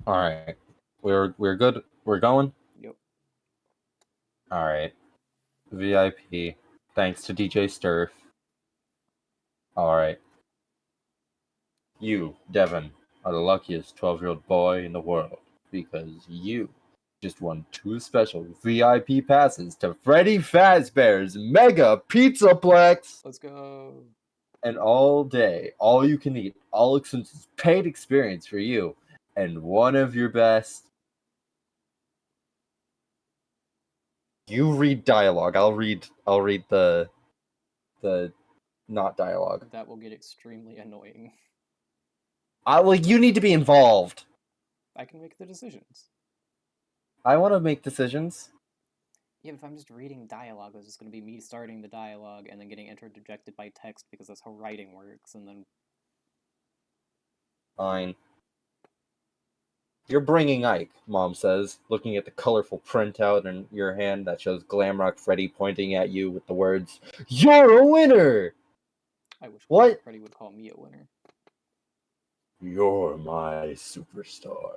All right. We're good. We're going. Yep. All right. VIP. Thanks to DJ Sturf. All right. You, Devin, are the luckiest 12-year-old boy in the world because you just won 2 special VIP passes to Freddy Fazbear's Mega Pizzaplex. Let's go. And all day, all you can eat, all expenses paid experience for you, and one of your best. You read dialogue. I'll read the not dialogue. That will get extremely annoying. You need to be involved. I can make the decisions. I want to make decisions. Yeah, if I'm just reading dialogue, it's just going to be me starting the dialogue and then getting interjected by text because that's how writing works, and then... Fine. You're bringing Ike, Mom says, looking at the colorful printout in your hand that shows Glamrock Freddy pointing at you with the words, "You're a winner!" I wish What? Freddy would call me a winner. You're my superstar.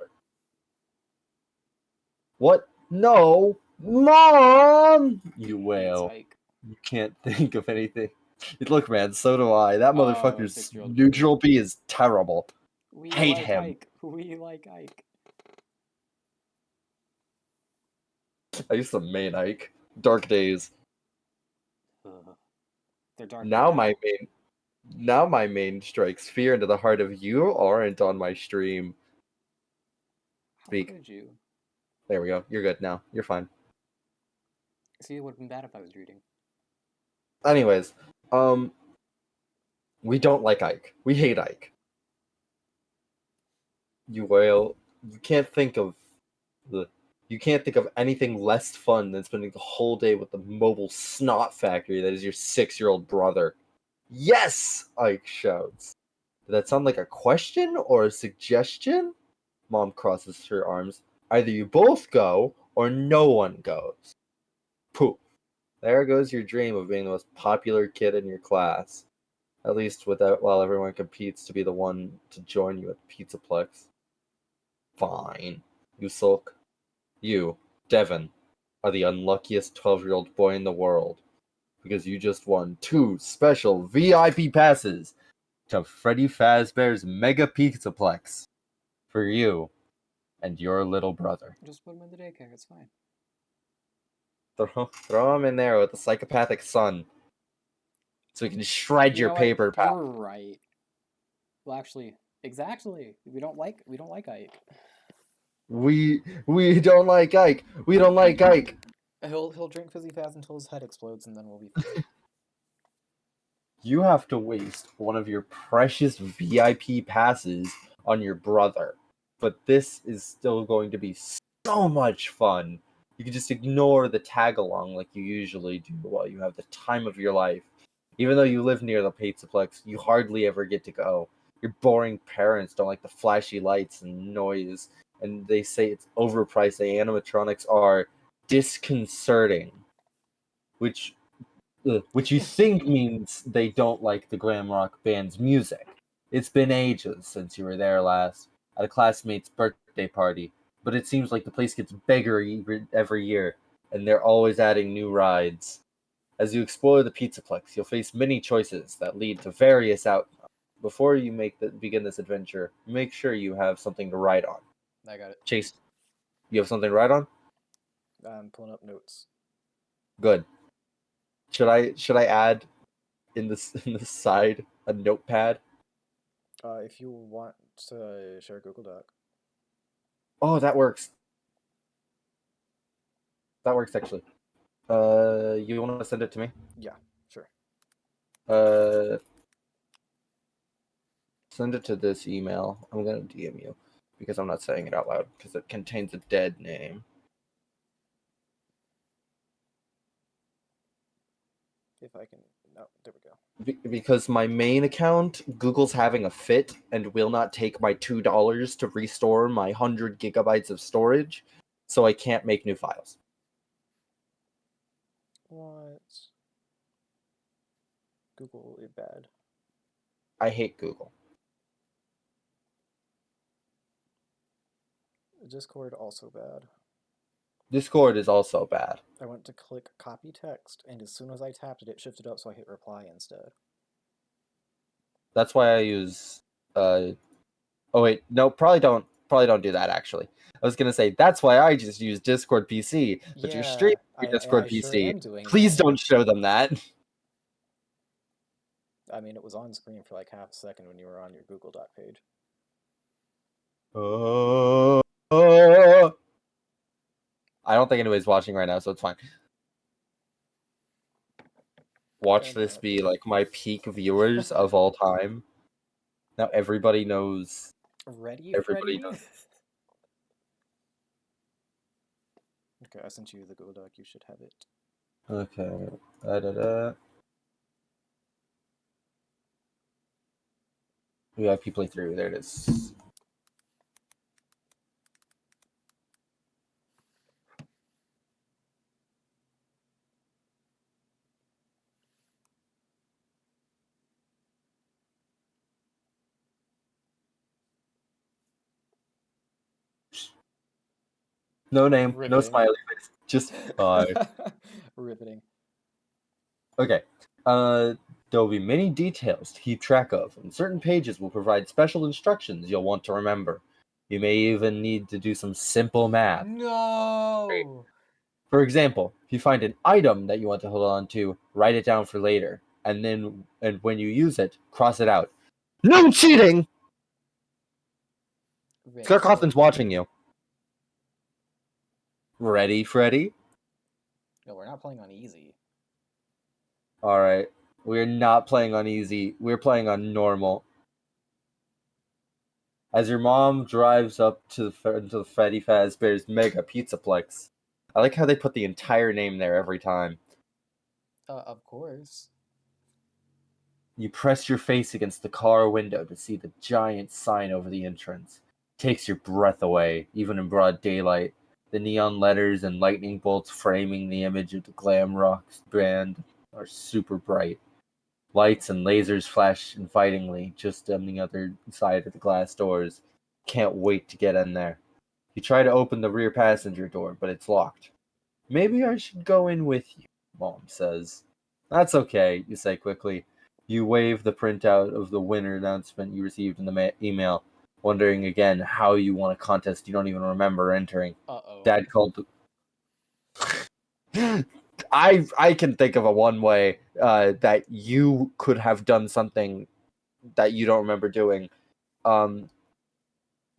What? No! Mom! You wail. Ike. You can't think of anything. Look, man, so do I. That motherfucker's 6-year-old neutral B is terrible. We Hate like him. Ike. We like Ike. I used to main Ike. Dark days. They're dark Now my main strikes fear into the heart of you aren't on my stream. Speak. How could you? There we go. You're good now. You're fine. See, it would have been bad if I was reading. Anyways, we don't like Ike. We hate Ike. You wail. You can't think of anything less fun than spending the whole day with the mobile snot factory that is your 6-year-old brother. Yes! Ike shouts. Did that sound like a question or a suggestion? Mom crosses her arms. Either you both go or no one goes. Poof. There goes your dream of being the most popular kid in your class. At least while everyone competes to be the one to join you at the Pizzaplex. Fine. You sulk. You, Devin, are the unluckiest 12-year-old boy in the world because you just won 2 special VIP passes to Freddy Fazbear's Mega Pizzaplex for you and your little brother. Just put him in the daycare. It's fine. Throw him in there with the psychopathic son so he can shred your paper. You're right. Well, actually, exactly. We don't like Ike. We don't like Ike. We don't like Ike. He'll drink fizzy fast until his head explodes, and then we'll be fine. You have to waste one of your precious VIP passes on your brother. But this is still going to be so much fun. You can just ignore the tag along like you usually do while you have the time of your life. Even though you live near the Pizzaplex, you hardly ever get to go. Your boring parents don't like the flashy lights and noise, and they say it's overpriced. The animatronics are disconcerting, which you think means they don't like the glam rock band's music. It's been ages since you were there last, at a classmate's birthday party, but it seems like the place gets bigger every year, and they're always adding new rides. As you explore the Pizzaplex, you'll face many choices that lead to various outcomes. Before you begin this adventure, make sure you have something to write on. I got it. Chase, you have something to write on? I'm pulling up notes. Good. Should I add in the side a notepad? If you want to share a Google Doc. Oh, that works. That works actually. You want to send it to me? Yeah, sure. Send it to this email. I'm gonna DM you because I'm not saying it out loud because it contains a dead name. If I can. No, there we go. Because my main account, Google's having a fit and will not take my $2 to restore my 100 gigabytes of storage, so I can't make new files. What? Google is bad. I hate Google. Discord also bad. Discord is also bad. I went to click copy text, and as soon as I tapped it, it shifted up, so I hit reply instead. That's why I use. Oh wait, no, probably don't do that. Actually, I was gonna say that's why I just use Discord PC. But you're Yeah, streaming your Discord I sure PC. am doing Please that. don't show them that. I mean, it was on screen for like half a second when you were on your Google Doc page. I don't think anybody's watching right now, so it's fine. Watch They're this not. be like my peak viewers of all time. Now everybody knows. Ready, Everybody Freddy? knows. Okay, I sent you the Google Doc. You should have it. Okay. Da-da-da. VIP playthrough. There it is. No name, no Riveting. smiley face, just hi. Riveting. Okay. There will be many details to keep track of, and certain pages will provide special instructions you'll want to remember. You may even need to do some simple math. No! For example, if you find an item that you want to hold on to, write it down for later, and when you use it, cross it out. No cheating! Scott Cawthon's watching you. Ready, Freddy? No, we're not playing on easy. Alright. We're not playing on easy. We're playing on normal. As your mom drives up to the Freddy Fazbear's Mega Pizzaplex. I like how they put the entire name there every time. Of course. You press your face against the car window to see the giant sign over the entrance. Takes your breath away, even in broad daylight. The neon letters and lightning bolts framing the image of the glam rock brand are super bright. Lights and lasers flash invitingly just on the other side of the glass doors. Can't wait to get in there. You try to open the rear passenger door, but it's locked. Maybe I should go in with you, Mom says. That's okay, you say quickly. You wave the printout of the winner announcement you received in the email, wondering again how you won a contest you don't even remember entering. Uh-oh. Dad called I can think of a one way that you could have done something that you don't remember doing.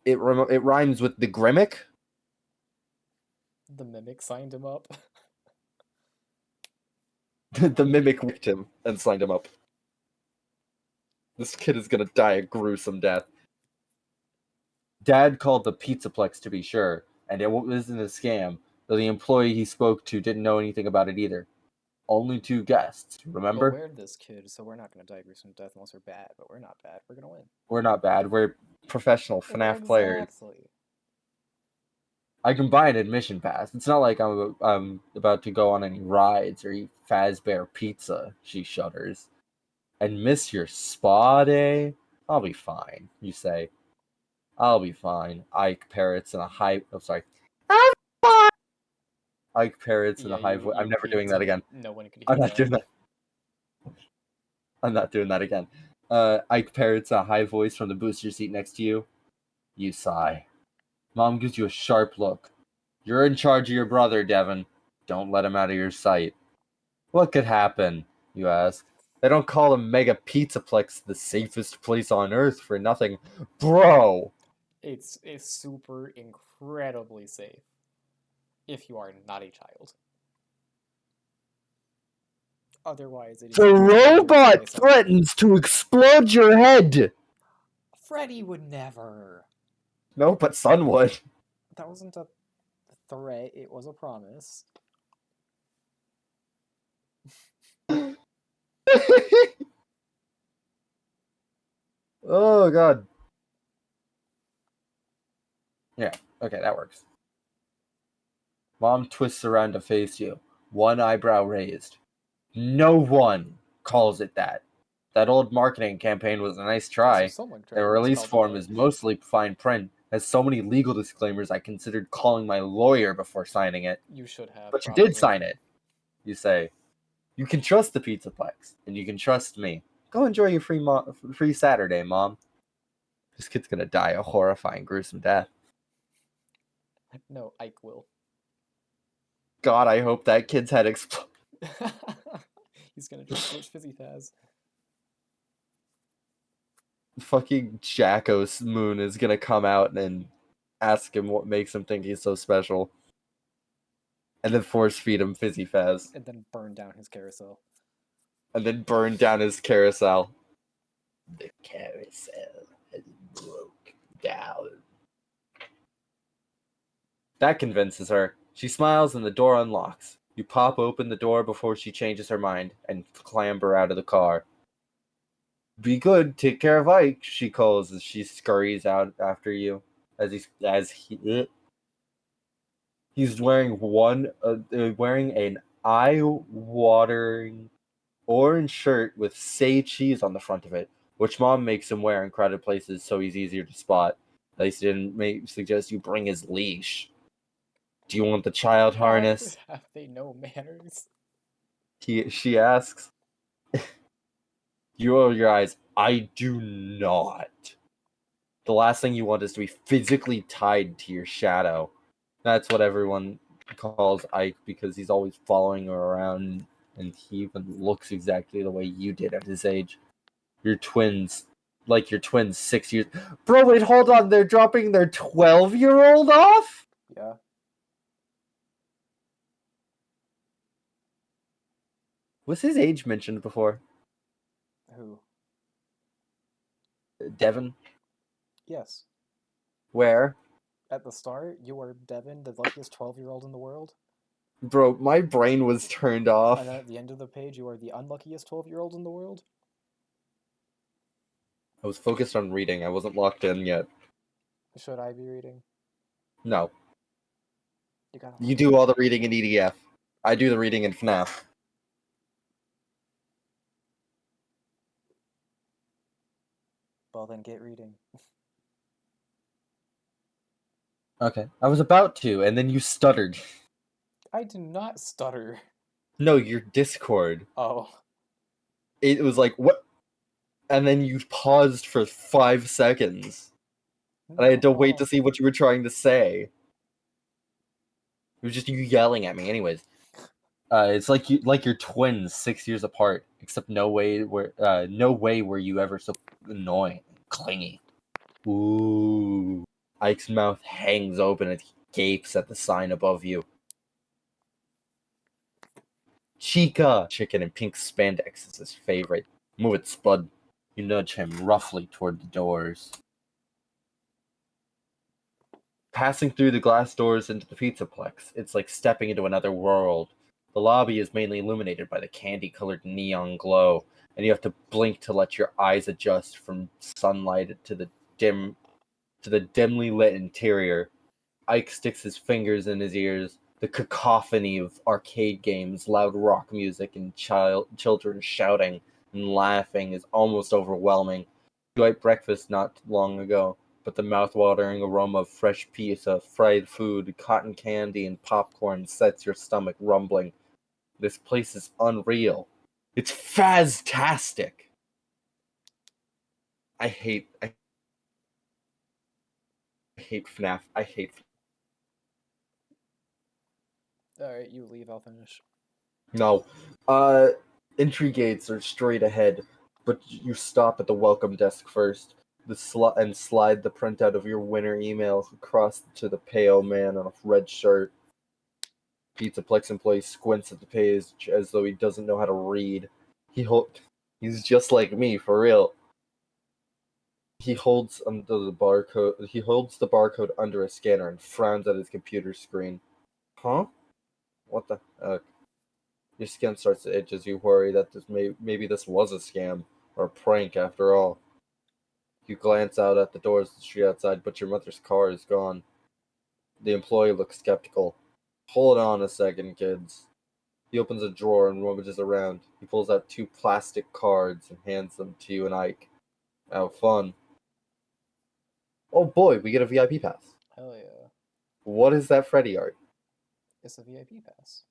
It rhymes with the Grimmick. The mimic signed him up. The mimic whipped him and signed him up. This kid is gonna die a gruesome death. Dad called the Pizzaplex to be sure, and it wasn't a scam, though the employee he spoke to didn't know anything about it either. Only two guests, Well, remember? we're this kid, so we're not going to die gruesome death unless we're bad, but we're not bad. We're going to win. We're not bad. We're professional FNAF players. Exactly. I can buy an admission pass. It's not like I'm about to go on any rides or eat Fazbear pizza, she shudders. And miss your spa day? I'll be fine, you say. I'll be fine. Ike parrots in a high... Oh, sorry. I'm fine! Ike parrots in a high voice. I'm never doing peaked that and again. no one could hear I'm not doing that. I'm not doing that again. Ike parrots in a high voice from the booster seat next to you. You sigh. Mom gives you a sharp look. You're in charge of your brother, Devin. Don't let him out of your sight. What could happen? You ask. They don't call a Mega Pizzaplex the safest place on earth for nothing. Bro! It's super incredibly safe if you are not a child. Otherwise, it is The a dangerous robot place on threatens to explode your head! Freddy would never. No, but Son would. That wasn't a threat, it was a promise. Oh, God. Yeah, okay, that works. Mom twists around to face you, one eyebrow raised. No one calls it that. That old marketing campaign was a nice Also, try. someone The once release called it form that. is mostly fine print, has so many legal disclaimers I considered calling my lawyer before signing it. You should have. But you probably. did sign it. You say, you can trust the Pizzaplex, and you can trust me. Go enjoy your free Saturday, Mom. This kid's gonna die a horrifying, gruesome death. No, Ike will. God, I hope that kid's head explodes. He's gonna drink too much Fizzy Faz. Fucking Jacko's Moon is gonna come out and ask him what makes him think he's so special. And then force feed him Fizzy Faz. And then burn down his carousel. And then burn down his carousel. The carousel has broke down. That convinces her. She smiles and the door unlocks. You pop open the door before she changes her mind and clamber out of the car. Be good, take care of Ike, she calls as she scurries out after you. He's wearing wearing an eye-watering orange shirt with say cheese on the front of it, which Mom makes him wear in crowded places so he's easier to spot. At least he didn't suggest you bring his leash. Do you want the child harness? Have they no manners? She asks. You roll your eyes. I do not. The last thing you want is to be physically tied to your shadow. That's what everyone calls Ike because he's always following her around, and he even looks exactly the way you did at his age. Your twins, like your twins 6 years. Bro, wait, hold on. They're dropping their 12-year-old off? Yeah. Was his age mentioned before? Who? Devin? Yes. Where? At the start, you are Devin, the luckiest 12-year-old in the world. Bro, my brain was turned off. And then at the end of the page, you are the unluckiest 12-year-old in the world. I was focused on reading. I wasn't locked in yet. Should I be reading? No. You You do all the reading in EDF. I do the reading in FNAF. Well, then get reading. Okay. I was about to, and then you stuttered. I do not stutter. No, your Discord. Oh. It was like, what? And then you paused for 5 seconds. And I had to wait to see what you were trying to say. It was just you yelling at me. Anyways. It's like your twins 6 years apart, except no way were you ever so annoying, clingy. Ooh. Ike's mouth hangs open and he gapes at the sign above you. Chica! Chicken in pink spandex is his favorite. Move it, Spud. You nudge him roughly toward the doors. Passing through the glass doors into the Pizzaplex, it's like stepping into another world. The lobby is mainly illuminated by the candy-colored neon glow, and you have to blink to let your eyes adjust from sunlight to the dimly lit interior. Ike sticks his fingers in his ears. The cacophony of arcade games, loud rock music, and children shouting and laughing is almost overwhelming. You ate breakfast not long ago, but the mouth-watering aroma of fresh pizza, fried food, cotton candy, and popcorn sets your stomach rumbling. This place is unreal. It's phastastic. I hate FNAF. I hate FNAF. Alright, you leave, I'll finish. No. Entry gates are straight ahead, but you stop at the welcome desk first. And slide the printout of your winner email across to the pale man on a red shirt. Pizzaplex employee squints at the page as though he doesn't know how to read. He's just like me, for real. He holds the barcode under a scanner and frowns at his computer screen. Huh? What the heck? Your skin starts to itch as you worry that maybe this was a scam or a prank after all. You glance out at the doors of the street outside, but your mother's car is gone. The employee looks skeptical. Hold on a second, kids. He opens a drawer and rummages around. He pulls out 2 plastic cards and hands them to you and Ike. Have fun. Oh boy, we get a VIP pass. Hell yeah. What is that Freddy art? It's a VIP pass.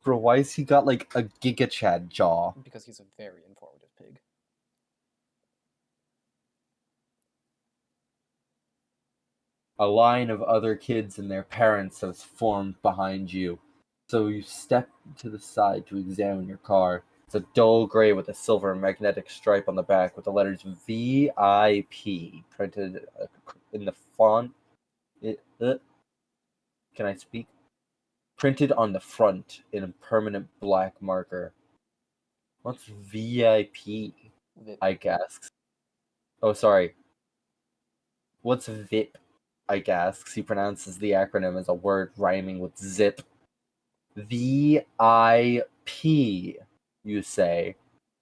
Bro, why has he got like a Giga Chad jaw? Because he's a very informative pig. A line of other kids and their parents has formed behind you. So you step to the side to examine your car. It's a dull gray with a silver magnetic stripe on the back with the letters VIP printed in the font. Can I speak? Printed on the front in a permanent black marker. What's VIP? VIP. Ike asks. Oh, sorry. What's VIP? Ike asks. He pronounces the acronym as a word rhyming with zip. VIP, you say.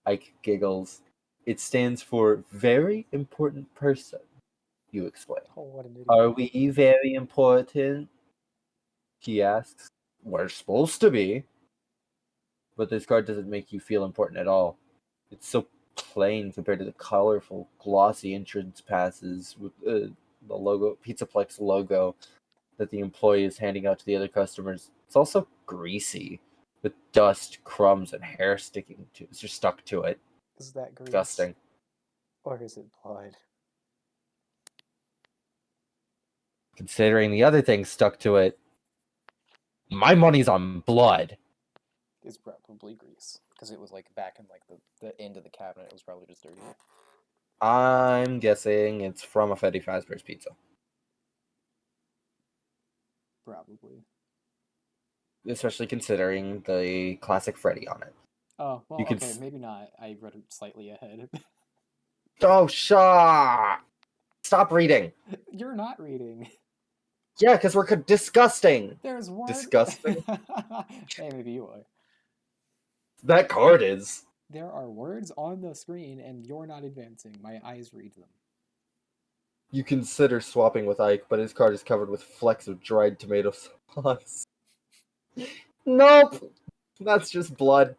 Ike giggles. It stands for very important person, you explain. Oh, what an idiot. Are we very important? He asks. We're supposed to be. But this card doesn't make you feel important at all. It's so plain compared to the colorful, glossy entrance passes with the logo, Pizzaplex logo, that the employee is handing out to the other customers. It's also greasy, with dust, crumbs, and hair just stuck to it. Is that grease? Disgusting. Or is it blood? Considering the other things stuck to it, my money's on blood. It's probably grease. Because it was like back in like the end of the cabinet, it was probably just dirty. I'm guessing it's from a Freddy Fazbear's Pizza. Probably. Especially considering the classic Freddy on it. Oh, well, You could okay, maybe not. I read it slightly ahead. Oh, stop reading. You're not reading. Yeah, because we're disgusting. There's words. Disgusting? Hey, maybe you are. That card is. There are words on the screen, and you're not advancing. My eyes read them. You consider swapping with Ike, but his card is covered with flecks of dried tomato sauce. Nope! That's just blood.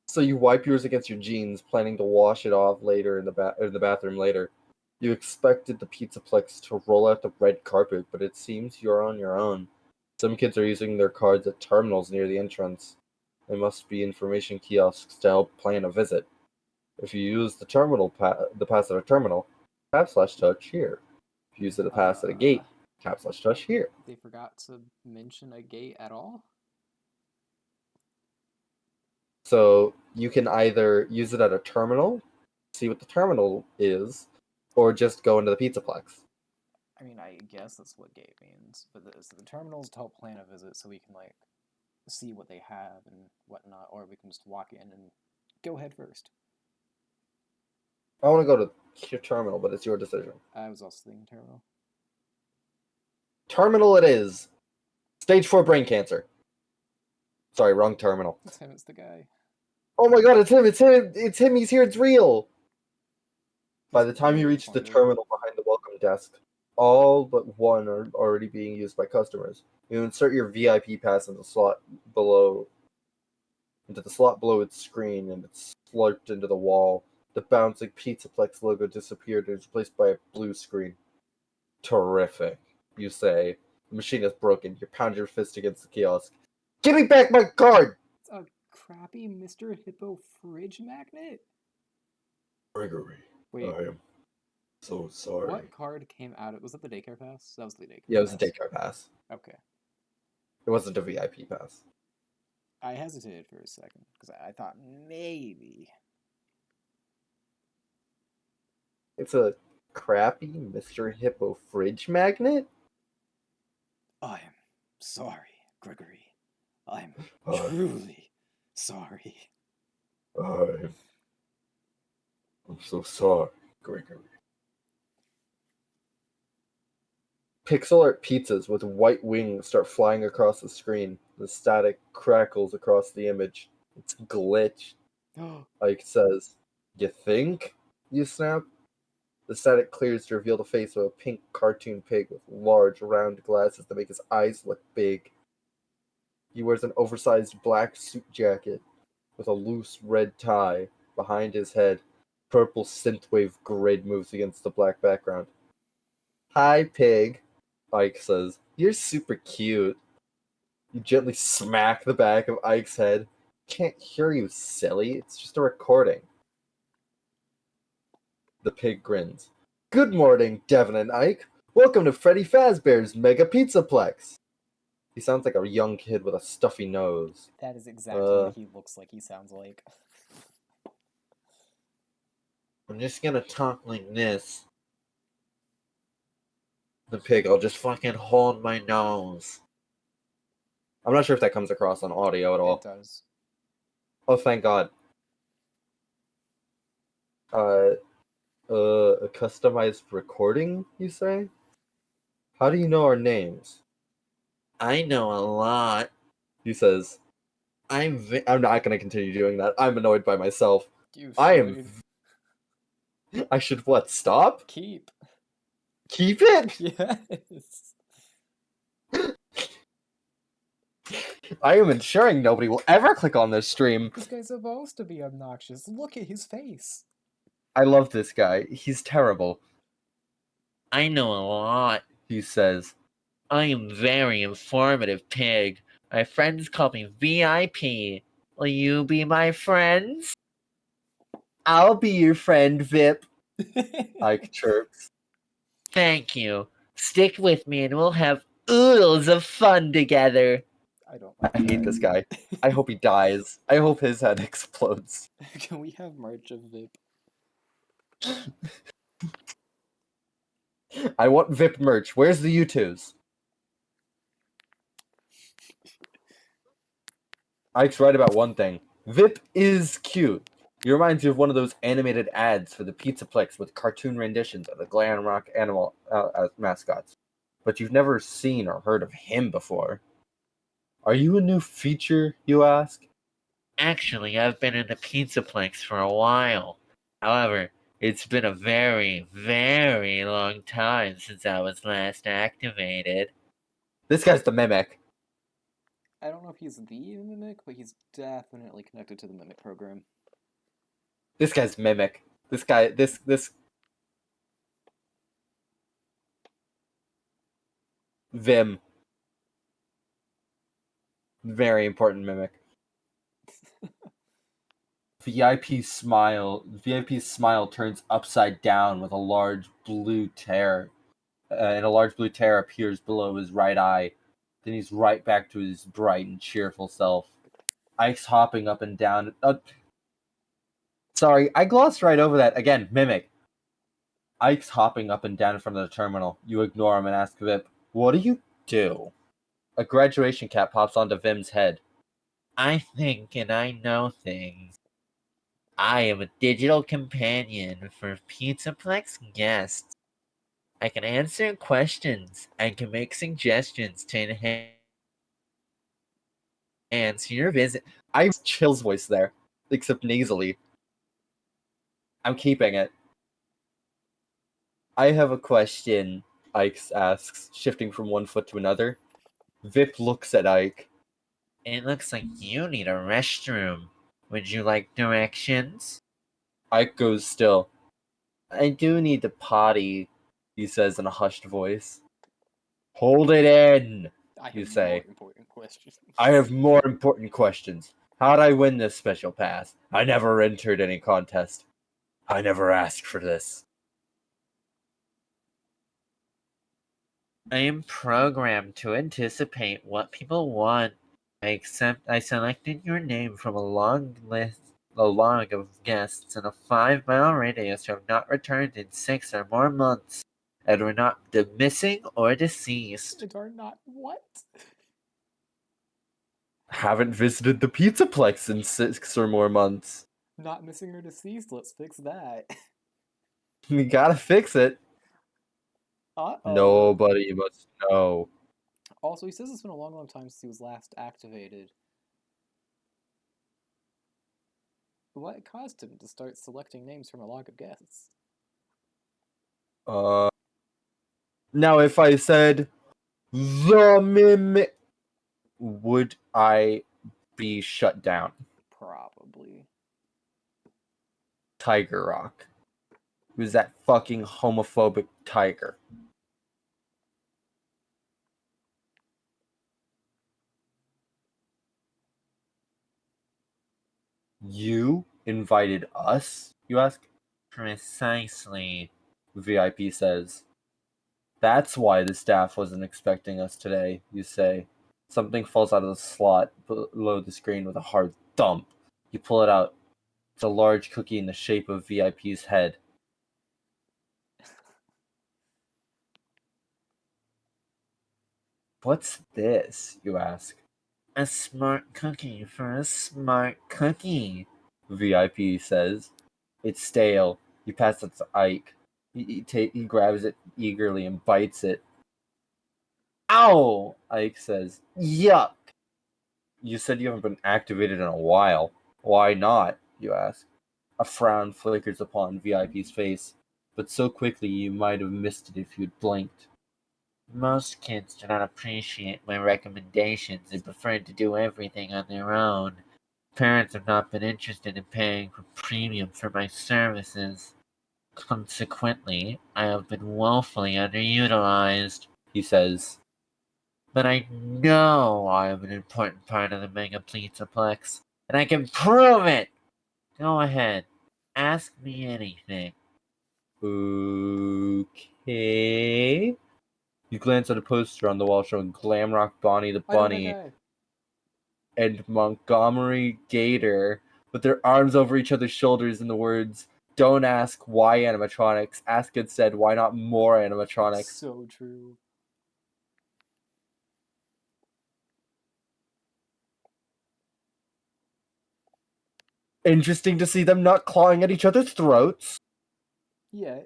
So you wipe yours against your jeans, planning to wash it off later in the bathroom later. You expected the Pizzaplex to roll out the red carpet, but it seems you're on your own. Some kids are using their cards at terminals near the entrance. There must be information kiosks to help plan a visit. If you use the pass at a terminal, tap/touch here. If you use the pass at a gate, tap/touch here. They forgot to mention a gate at all? So you can either use it at a terminal, see what the terminal is, or just go into the Pizzaplex. I mean, I guess that's what gate means. But the terminal's to help plan a visit so we can, like, see what they have and whatnot, or we can just walk in and go head first. I want to go to your terminal, but it's your decision. I was also thinking terminal. Terminal it is. Stage 4 brain cancer. Sorry, wrong terminal. It's him, it's the guy. Oh my god, it's him, he's here, it's real! By the time you reach the terminal behind the welcome desk, all but one are already being used by customers. You insert your VIP pass into the slot below its screen, and it's slurped into the wall. The bouncing Pizzaplex logo disappeared and is replaced by a blue screen. Terrific, you say. The machine is broken. You pound your fist against the kiosk. Give me back my card! It's a crappy Mr. Hippo fridge magnet? Gregory, Wait, I am so sorry. what card came out of... Was that the daycare pass? That was the daycare pass. Yeah, it was a daycare pass. Okay. It wasn't a VIP pass. I hesitated for a second, because I thought maybe... It's a crappy Mr. Hippo fridge magnet? I am sorry, Gregory. I'm truly sorry. I'm so sorry, Gregory. Pixel art pizzas with white wings start flying across the screen. The static crackles across the image. It's glitched. Ike says, "You think?" You snap. The static clears to reveal the face of a pink cartoon pig with large, round glasses that make his eyes look big. He wears an oversized black suit jacket with a loose red tie. Behind his head, purple synthwave grid moves against the black background. Hi, pig, Ike says. You're super cute. You gently smack the back of Ike's head. Can't hear you, silly. It's just a recording. The pig grins. Good morning, Devin and Ike. Welcome to Freddy Fazbear's Mega Pizzaplex. He sounds like a young kid with a stuffy nose. That is exactly what he looks like, he sounds like. I'm just gonna talk like this. The pig, I'll just fucking hold my nose. I'm not sure if that comes across on audio at all. It does. Oh, thank God. A customized recording, you say? How do you know our names? I know a lot, he says. I'm not gonna continue doing that. I'm annoyed by myself. You I should. I should what, stop? Keep. Keep it? Yes. I am ensuring nobody will ever click on this stream. This guy's supposed to be obnoxious. Look at his face. I love this guy. He's terrible. I know a lot, he says. I am very informative, pig. My friends call me VIP. Will you be my friends? I'll be your friend, Vip, Ike chirps. Thank you. Stick with me and we'll have oodles of fun together. I don't like I hate that. this guy. I hope he dies. I hope his head explodes. Can we have merch of Vip? I want Vip merch. Where's the U2s? Ike's right about one thing. Vip is cute. He reminds you of one of those animated ads for the Pizzaplex with cartoon renditions of the glam rock animal mascots. But you've never seen or heard of him before. Are you a new feature, you ask? Actually, I've been in the Pizzaplex for a while. However, it's been a very, very long time since I was last activated. This guy's the Mimic. I don't know if he's the Mimic, but he's definitely connected to the Mimic program. This guy's Mimic. This Vim. Very important Mimic. VIP's smile turns upside down with a large blue tear. And a large blue tear appears below his right eye. Then he's right back to his bright and cheerful self. Ike's hopping up and down. Sorry, I glossed right over that. Again, Mimic. Ike's hopping up and down in front of the terminal. You ignore him and ask Vip, what do you do? A graduation cap pops onto Vim's head. I think and I know things. I am a digital companion for Pizzaplex guests. I can answer questions. I can make suggestions to enhance your visit. I Chill's voice there, except nasally. I'm keeping it. I have a question, Ike asks, shifting from one foot to another. Vip looks at Ike. It looks like you need a restroom. Would you like directions? Ike goes still. I do need to potty, he says in a hushed voice. Hold it in, I you have say. more important questions. I have more important questions. How'd I win this special pass? I never entered any contest. I never asked for this. I am programmed to anticipate what people want. I selected your name from a log of guests in a 5-mile radius who have not returned in 6 or more months and were not missing or deceased. It are not what? Haven't visited the Pizzaplex in 6 or more months. Not missing or deceased, let's fix that. You gotta fix it. Uh-oh. Nobody must know. Also, he says it's been a long, long time since he was last activated. What caused him to start selecting names from a log of guests? Now if I said the Mimic, would I be shut down? Probably. Tiger Rock. Who's that fucking homophobic tiger? You invited us, you ask? Precisely, VIP says. That's why the staff wasn't expecting us today, you say. Something falls out of the slot below the screen with a hard thump. You pull it out. It's a large cookie in the shape of VIP's head. What's this, you ask? A smart cookie for a smart cookie, VIP says. It's stale. You pass it to Ike. He grabs it eagerly and bites it. Ow! Ike says. Yuck! You said you haven't been activated in a while. Why not? You ask. A frown flickers upon VIP's face, but so quickly you might have missed it if you'd blinked. Most kids do not appreciate my recommendations and prefer to do everything on their own. Parents have not been interested in paying for premium for my services. Consequently, I have been woefully underutilized, he says. But I know I am an important part of the Mega Plex, and I can prove it! Go ahead, ask me anything. Okay. You glance at a poster on the wall showing Glamrock Bonnie the I know that Bunny guy. and Montgomery Gator with their arms over each other's shoulders in the words, "Don't ask why animatronics, ask instead why not more animatronics." So true. Interesting to see them not clawing at each other's throats. Yeah.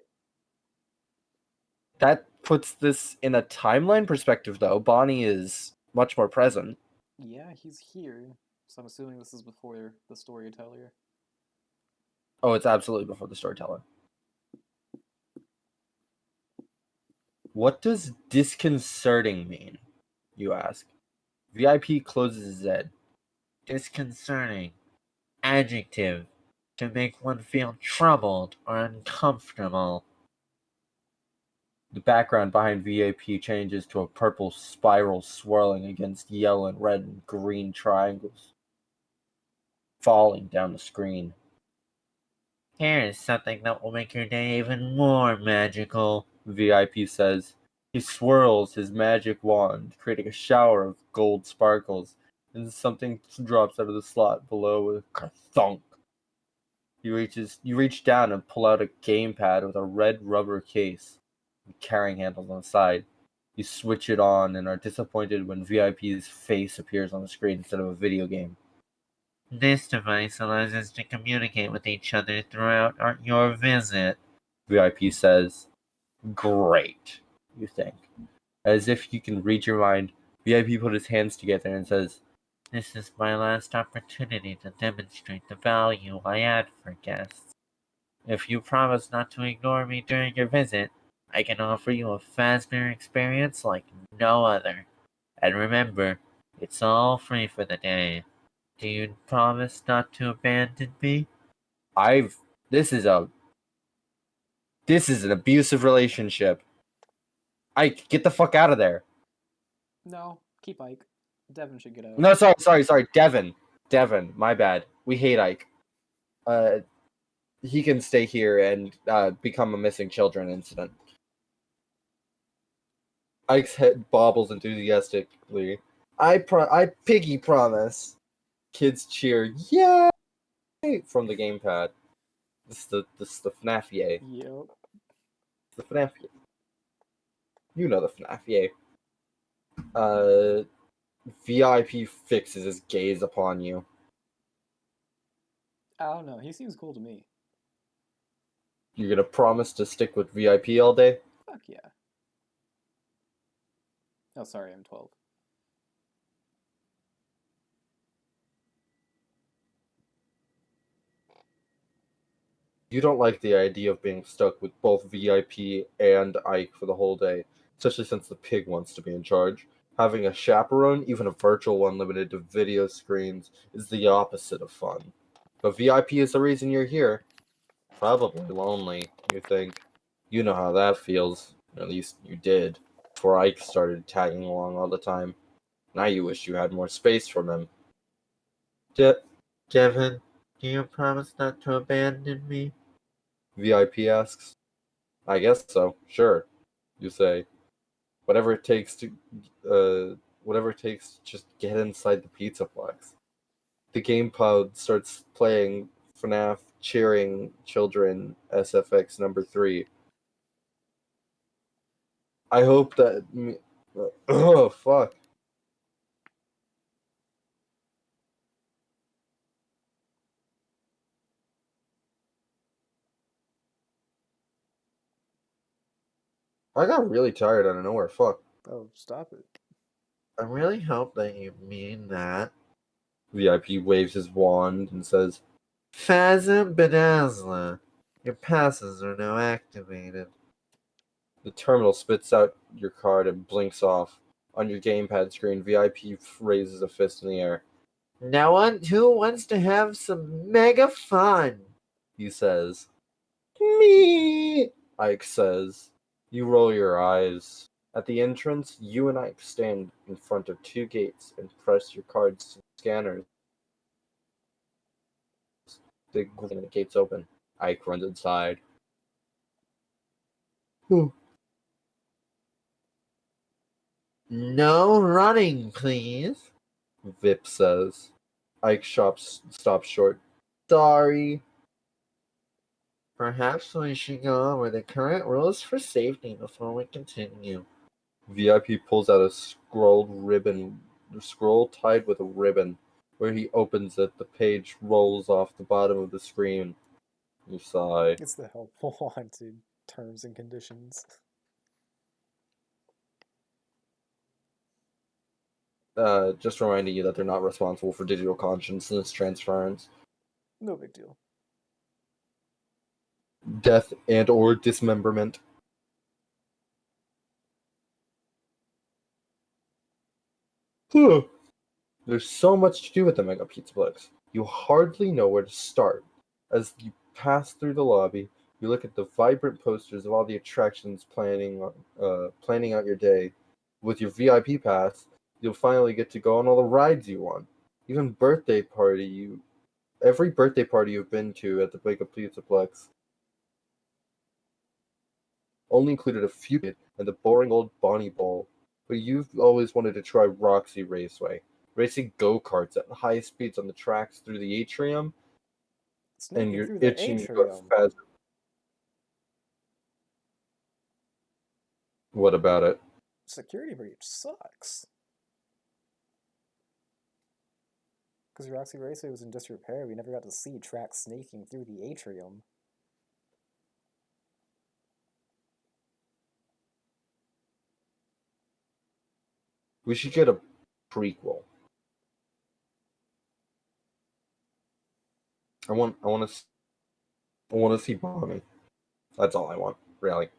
That puts this in a timeline perspective, though. Bonnie is much more present. Yeah, he's here. So I'm assuming this is before the storyteller. Oh, it's absolutely before the storyteller. What does disconcerting mean? You ask. VIP closes his head. Disconcerting. Adjective. To make one feel troubled or uncomfortable. The background behind VIP changes to a purple spiral swirling against yellow and red and green triangles, falling down the screen. Here is something that will make your day even more magical, VIP says. He swirls his magic wand, creating a shower of gold sparkles, and something drops out of the slot below with a thunk. You reach down and pull out a gamepad with a red rubber case and carrying handles on the side. You switch it on and are disappointed when VIP's face appears on the screen instead of a video game. This device allows us to communicate with each other throughout your visit, VIP says. Great, you think. As if you can read your mind, VIP put his hands together and says, This is my last opportunity to demonstrate the value I add for guests. If you promise not to ignore me during your visit, I can offer you a Fazbear experience like no other. And remember, it's all free for the day. Do you promise not to abandon me? I've this is a this is an abusive relationship. Ike, get the fuck out of there. No, keep Ike. Devin should get out. No, sorry. Devin, my bad. We hate Ike. He can stay here and become a missing children incident. Ike's head bobbles enthusiastically. I piggy promise. Kids cheer, yay! From the gamepad. This is the FNAF yay. Yep. The FNAF yay. You know the FNAF yay. VIP fixes his gaze upon you. I don't know. He seems cool to me. You're gonna promise to stick with VIP all day? Fuck yeah. Oh, sorry, I'm 12. You don't like the idea of being stuck with both VIP and Ike for the whole day, especially since the pig wants to be in charge. Having a chaperone, even a virtual one limited to video screens, is the opposite of fun. But VIP is the reason you're here. Probably lonely, you think. You know how that feels. At least you did. Before Ike started tagging along all the time. Now you wish you had more space from him. Devin, Do you promise not to abandon me? VIP asks. I guess so. Sure, you say. Whatever it takes to, whatever it takes to just get inside the Pizzaplex. The game pod starts playing FNAF Cheering Children SFX number 3. I hope that. Oh, fuck. I got really tired out of nowhere. Fuck. Oh, stop it. I really hope that you mean that. VIP waves his wand and says, Fazza Bedazzler, your passes are now activated. The terminal spits out your card and blinks off. On your gamepad screen, VIP raises a fist in the air. Now, who wants to have some mega fun? He says. Me, Ike says. You roll your eyes. At the entrance, you and Ike stand in front of 2 gates and press your cards to the scanners. The gates open. Ike runs inside. No running, please, Vip says. Ike stops short. Sorry. Perhaps we should go over the current rules for safety before we continue. VIP pulls out a scroll tied with a ribbon. Where he opens it, the page rolls off the bottom of the screen. You sigh. It's the helpful wanted terms and conditions. Just reminding you that they're not responsible for digital consciousness transference, No big deal. death, and or dismemberment. There's so much to do with the Mega Pizzaplex. You hardly know where to start. As you pass through the lobby, you look at the vibrant posters of all the attractions planning out your day. With your VIP pass, you'll finally get to go on all the rides you want. Even every birthday party you've been to at the Mega Pizzaplex only included a few and the boring old Bonnie Bowl. But you've always wanted to try Roxy Raceway, racing go-karts at high speeds on the tracks through the atrium, and Sneaking you're through the itching to go atrium. faster. What about it? Security breach sucks. Because Roxy Raceway was in disrepair, we never got to see tracks snaking through the atrium. We should get a prequel. I want to see Bonnie. That's all I want, really.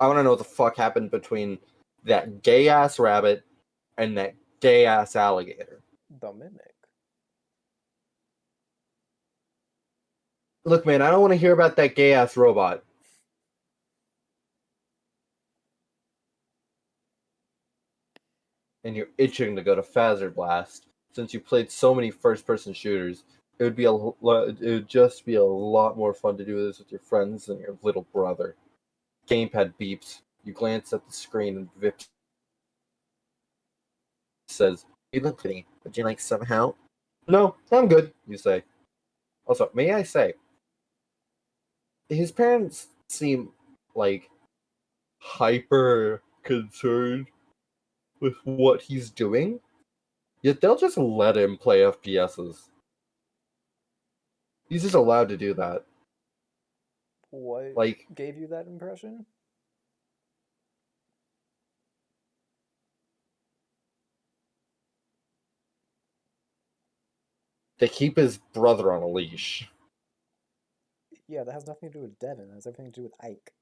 I want to know what the fuck happened between that gay ass rabbit and that gay ass alligator. The Mimic. Look, man, I don't want to hear about that gay ass robot. And you're itching to go to Fazer Blast, since you played so many first-person shooters, it would just be a lot more fun to do this with your friends than your little brother. Gamepad beeps. You glance at the screen and Vip says, "You look pretty. Would you like some help?" "No, I'm good," you say. Also, may I say, his parents seem like hyper concerned with what he's doing, yet they'll just let him play FPSs. He's just allowed to do that. What Like, gave you that impression? they keep his brother on a leash. Yeah, that has nothing to do with Devin. It has everything to do with Ike.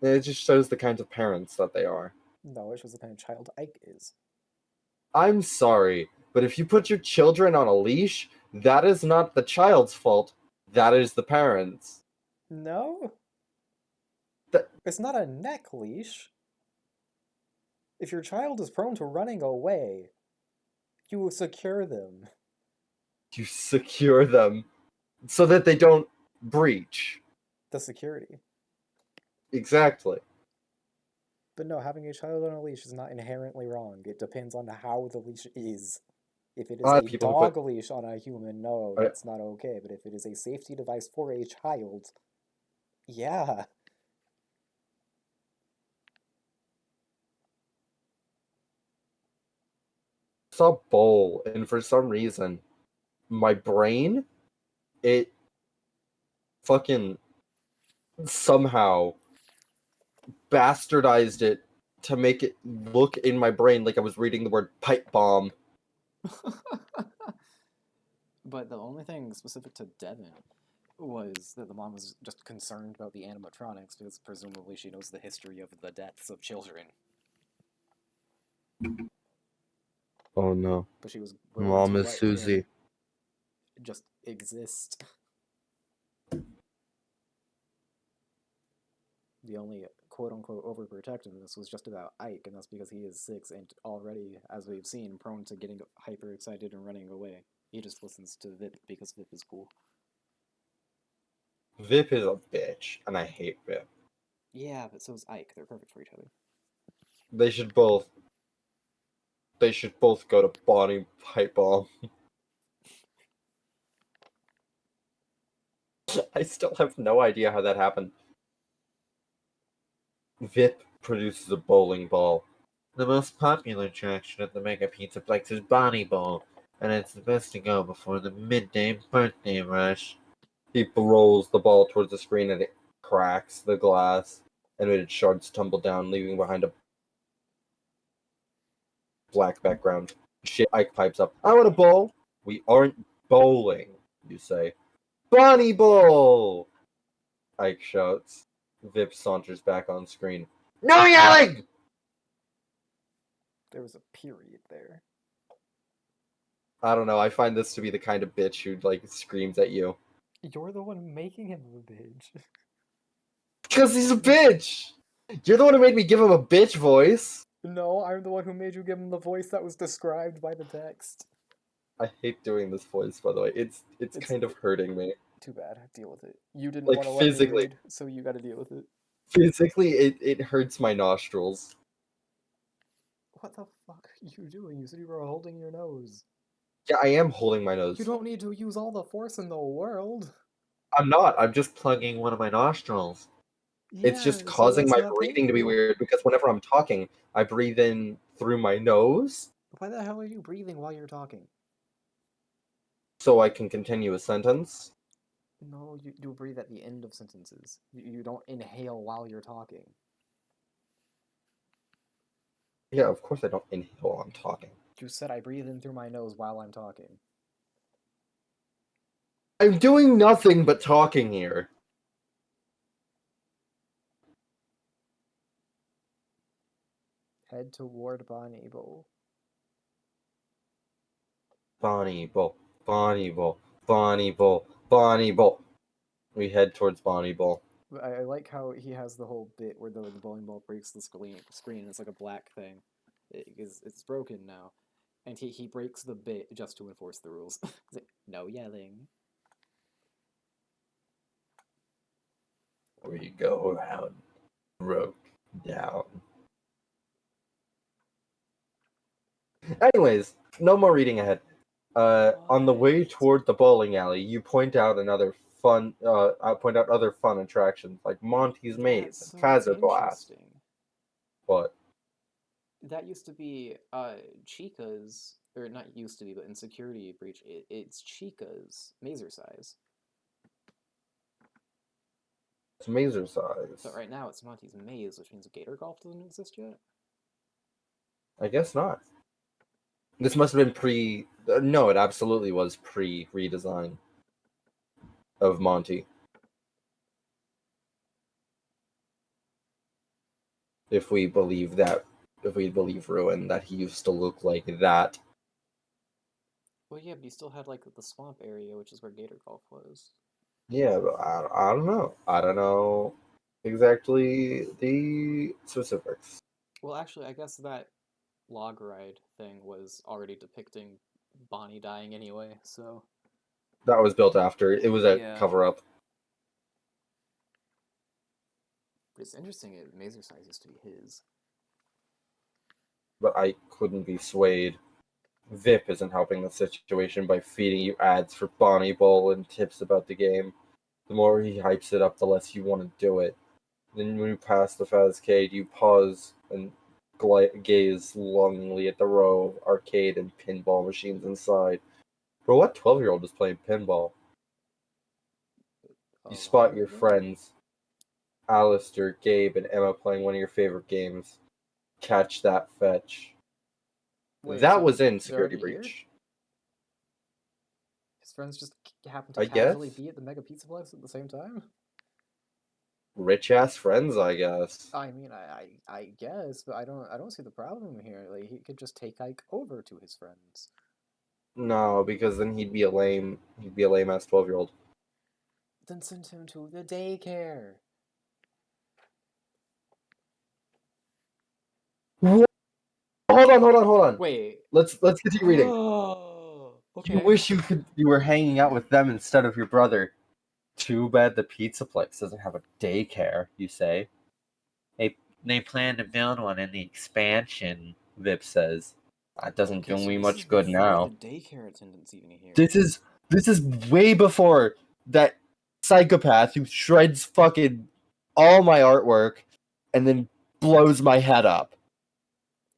It just shows the kinds of parents that they are. No, it shows the kind of child Ike is. I'm sorry, but if you put your children on a leash, that is not the child's fault. That is the parents. No? Th- It's not a neck leash. If your child is prone to running away, You secure them. You secure them so that they don't breach. The security. Exactly. But no, having a child on a leash is not inherently wrong. It depends on how the leash is. If it is a People who put dog leash on a human, no, I, that's not okay. But if it is a safety device for a child, yeah. saw a bowl, and for some reason, my brain, it fucking somehow bastardized it to make it look in my brain like I was reading the word pipe bomb. But the only thing specific to Devin was that the mom was just concerned about the animatronics because presumably she knows the history of the deaths of children. Oh no. But she was willing to Mom is let him Susie. just exist. The only quote unquote overprotectiveness was just about Ike, and that's because he is 6 and already, as we've seen, prone to getting hyper excited and running away. He just listens to Vip because Vip is cool. Vip is a bitch, and I hate Vip. Yeah, but so is Ike. They're perfect for each other. They should both. They should both go to Bonnie Pipe Bomb. I still have no idea how that happened. Vip produces a bowling ball. The most popular attraction at the Mega Pizzaplex is Bonnie Bowl, and it's the best to go before the midday birthday rush. He rolls the ball towards the screen and it cracks the glass. Animated shards tumble down, leaving behind a black background. Shit, Ike pipes up. I want a bowl. We aren't bowling, you say. Bonnie Bowl! Ike shouts. Vip saunters back on screen. No yelling! There was a period there. I don't know. I find this to be the kind of bitch who like screams at you You're the one making him a bitch. because he's a bitch. You're the one who made me give him a bitch voice. No, I'm the one who made you give him the voice that was described by the text. I hate doing this voice, by the way. It's It's kind of hurting me. too bad. Deal with it. You didn't Like want to let me physically, read, so you got to deal with it. physically, it hurts my nostrils. What the fuck are you doing? You said you were holding your nose. Yeah, I am holding my You nose. don't need to use all the force in the world. I'm not. I'm just plugging one of my nostrils. It's Yeah, just so causing it's my not breathing to be painful. weird because whenever I'm talking, I breathe in through my nose Why the hell are you breathing while you're talking? so I can continue a sentence. No, you breathe at the end of sentences. You don't inhale while you're talking. Yeah, of course I don't inhale while I'm talking. You said I breathe in through my nose while I'm talking. I'm doing nothing but talking here. Head toward Bonnie Bowl. Bonnie Bowl, Bonnie Bowl, Bonnie Bowl, Bonnie Bowl. We head towards Bonnie Bowl. I like how he has the whole bit where the bowling ball breaks the screen. It's like a black thing. It's broken now. And he breaks the bit just to enforce the rules. Like, no yelling. We go around, broke down. Anyways, no more reading ahead. On the way toward the bowling alley, you point out another fun. I point out other fun attractions like Monty's Maze That's and so Fazer Blast. interesting. But That used to be Chica's, or not used to be, but in Security Breach, it's Chica's Mazer size. it's Mazer size. But right now it's Monty's Maze, which means Gator Golf doesn't exist yet. I guess not. This must have been pre. No, it absolutely was pre redesign of Monty. If we believe that, if we believe Ruin, that he used to look like that. Well, yeah, but he still had like the swamp area, which is where Gator Golf was. Yeah, but I don't know. I don't know exactly the specifics. Well, actually, I guess that log ride thing was already depicting Bonnie dying anyway, so That was built after. It was a yeah. cover-up. But it's interesting. Mazercise used to be his. But I couldn't be swayed. Vip isn't helping the situation by feeding you ads for Bonnie Bowl and tips about the game. The more he hypes it up, the less you want to do it. Then when you pass the Fazcade, you pause and gaze longingly at the row of arcade and pinball machines inside. Bro, what 12-year-old is playing pinball? You A lot spot your of them. friends, Alistair, Gabe, and Emma playing one of your favorite games. Catch that fetch. Wait, That so was in they're Security already here? Breach. His friends just happen to I casually guess. be at the Mega Pizza Place at the same time? Rich ass friends, I guess. I mean, I guess, but I don't see the problem here. Like he could just take Ike over to his friends. No, because then he'd be a lame ass 12-year-old. Then send him to the daycare. What? Hold on. Wait. Let's continue reading. Oh, You okay. wish you were hanging out with them instead of your brother. Too bad the Pizzaplex doesn't have a daycare, you say. They plan to build one in the expansion, Vip says. That doesn't Okay, do so me this is much good before the now. daycare attendant's even here. This is way before that psychopath who shreds fucking all my artwork and then blows my head up.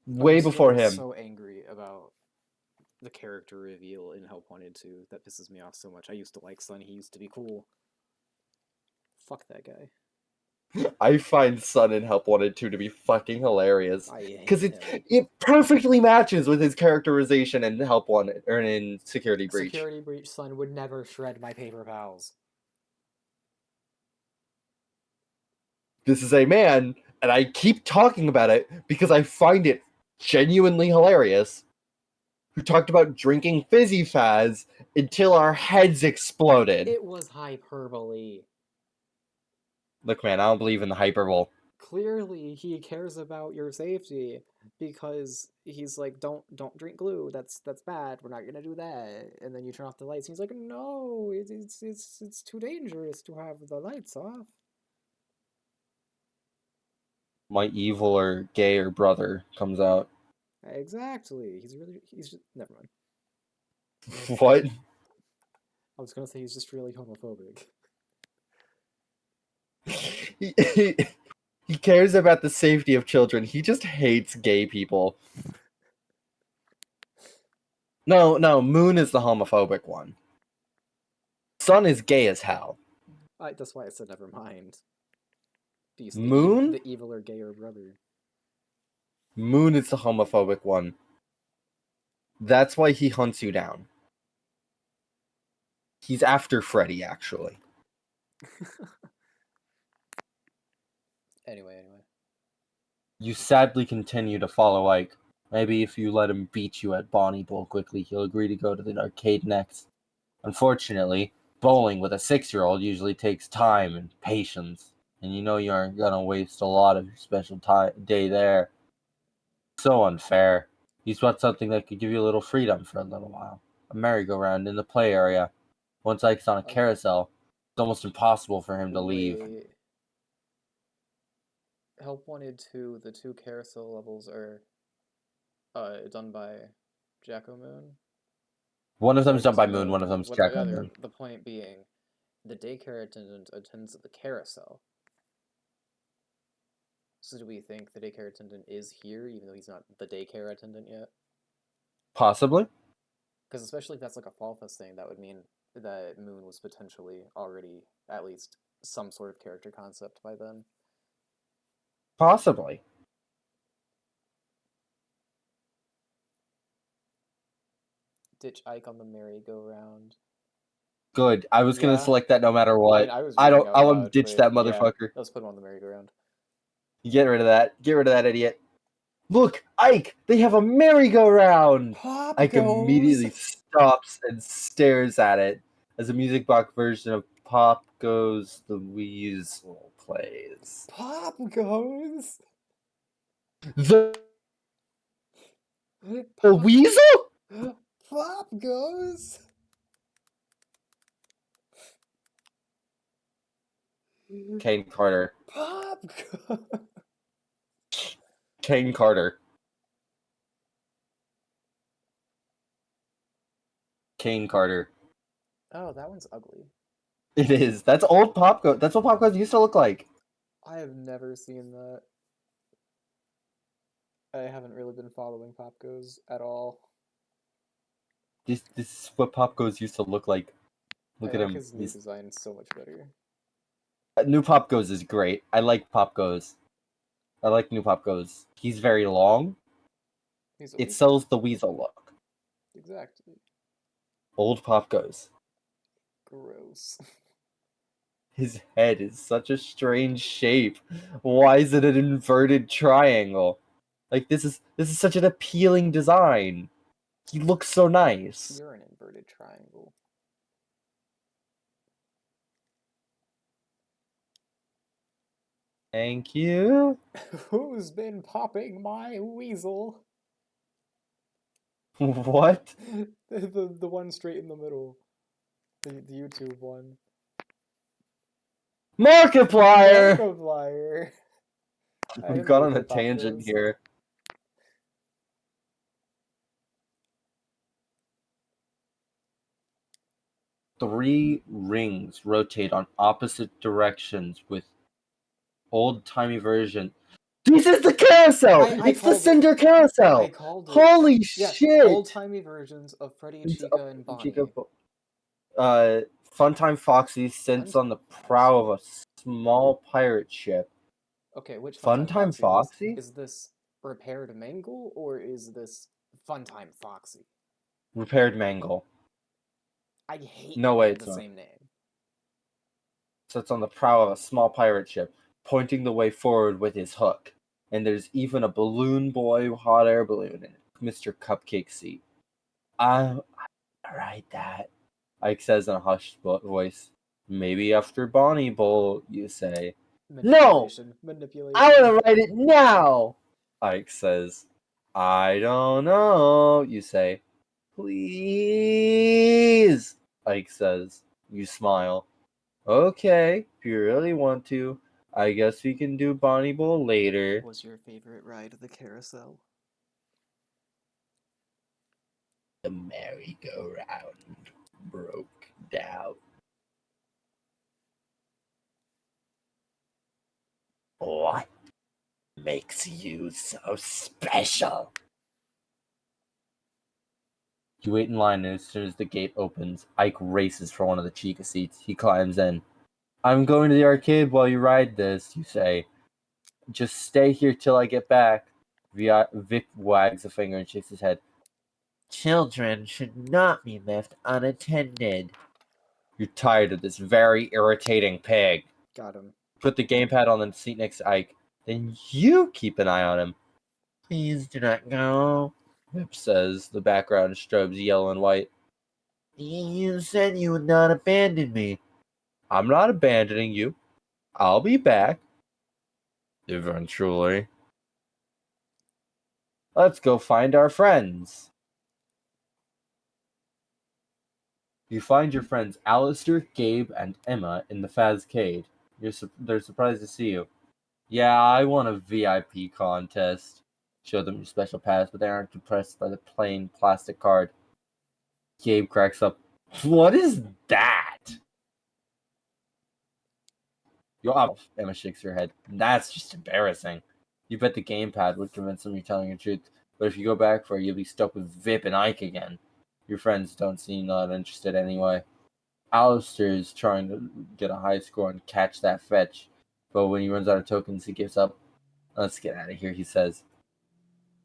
I'm Way before still him. so angry about the character reveal in Help Wanted 2. That pisses me off so much. I used to like Sunny. He used to be cool. Fuck that guy. I find Sun in Help Wanted 2 to be fucking hilarious. I Because hate him. it perfectly matches with his characterization in Help Wanted or in Security Breach. Security Breach Sun would never shred my paper pals. This is a man, and I keep talking about it because I find it genuinely hilarious, who talked about drinking fizzy faz until our heads exploded. It was hyperbole. Look, man, I don't believe in the hyperbole. Clearly, he cares about your safety because he's like, don't drink glue. That's bad. We're not gonna do that. And then you turn off the lights. And he's like, no, it's too dangerous to have the lights off. My evil or gay or brother comes out. Exactly. He's just never mind. What? I was gonna say he's just really homophobic. He cares about the safety of children. He just hates gay people. No, Moon is the homophobic one. Sun is gay as hell. That's why I said never mind. He's Moon? the evil or gayer brother. Moon is the homophobic one. That's why he hunts you down. He's after Freddy, actually. Anyway. You sadly continue to follow Ike. Maybe if you let him beat you at Bonnie Bowl quickly, he'll agree to go to the arcade next. Unfortunately, bowling with a 6-year-old usually takes time and patience, and you know you aren't gonna waste a lot of your special day there. So unfair. He's bought something that could give you a little freedom for a little while. A merry-go-round in the play area. Once Ike's on a carousel, it's almost impossible for him to leave. Wait. Help Wanted 2, the two carousel levels are done by Jacko Moon. One of Or them's done just by Moon, one of Moon. them's Jacko Whatever. Moon. The point being, the daycare attendant attends the carousel. So do we think the daycare attendant is here, even though he's not the daycare attendant yet? Possibly. Because especially if that's like a Fall Fest thing, that would mean that Moon was potentially already at least some sort of character concept by then. Possibly. Ditch Ike on the merry-go-round. Good. I was gonna Yeah. select that no matter I what. mean, I was reading out I want to loud, ditch but that yeah, motherfucker. let's put him on the merry-go-round. Get rid of that. Get rid of that idiot. Look, Ike, they have a merry-go-round. Pop Ike goes. immediately stops and stares at it as a music box version of Pop Goes the Weasel plays. Pop goes. The A weasel? Pop goes. Kane Carter. Pop goes. Kane Carter. Kane Carter. Oh, that one's ugly. It is. That's old Pop Goes. That's what Pop Goes used to look like. I have never seen that. I haven't really been following Pop Goes at all. This is what Pop Goes used to look like. Look I at like him. his new design so much better. New Pop Goes is great. I like Pop Goes. I like new Pop Goes. He's very long. He's a It weasel. sells the weasel look. Exactly. Old Pop Goes. Gross. His head is such a strange shape. Why is it an inverted triangle? Like this is such an appealing design. He looks so nice. You're an inverted triangle. Thank you. Who's been popping my weasel? What? The one straight in the middle. The YouTube one. Markiplier! Markiplier. I We've didn't know gone he on a did Pop tangent Goes. here. Three rings rotate on opposite directions with old-timey version. This is the carousel! I It's the called it. Cinder I Carousel! called it. Holy Yeah, shit! old-timey versions of Freddy, It's Chica, and Bonnie. Chica, Funtime Foxy sits on the prow of a small pirate ship. Okay, which Funtime Funtime Foxy Foxy? is this? Repaired Mangle or is this Funtime Foxy? Repaired Mangle. I hate No that way, they have it's the not. same name. Sits on the prow of a small pirate ship, pointing the way forward with his hook. And there's even a balloon boy hot air balloon in it. Mr. Cupcake seat. I write that. Ike says in a hushed voice. Maybe after Bonnie Bowl, you say. No! Manipulation. I want to write it now! Ike says. I don't know, you say. Please, Ike says. You smile. Okay, if you really want to, I guess we can do Bonnie Bowl later. Was your favorite ride the carousel? The merry-go-round broke down. What makes you so special? You wait in line, and as soon as the gate opens, Ike races for one of the Chica seats. He climbs in. I'm going to the arcade while you ride this, you say. Just stay here till I get back. Vic wags a finger and shakes his head. Children should not be left unattended. You're tired of this very irritating pig. Got him. Put the gamepad on the seat next to Ike. Then you keep an eye on him. Please do not go, Whip says. The background strobes yellow and white. You said you would not abandon me. I'm not abandoning you. I'll be back. Eventually. Let's go find our friends. You find your friends Alistair, Gabe, and Emma in the Fazcade. They're surprised to see you. Yeah, I won a VIP contest. Show them your special pass, but they aren't impressed by the plain plastic card. Gabe cracks up. What is that? You're off. Emma shakes her head. That's just embarrassing. You bet the gamepad would convince them you're telling the truth, but if you go back for it, you'll be stuck with Vip and Ike again. Your friends don't seem not interested anyway. Alistair is trying to get a high score and catch that fetch, but when he runs out of tokens, he gives up. Let's get out of here, he says.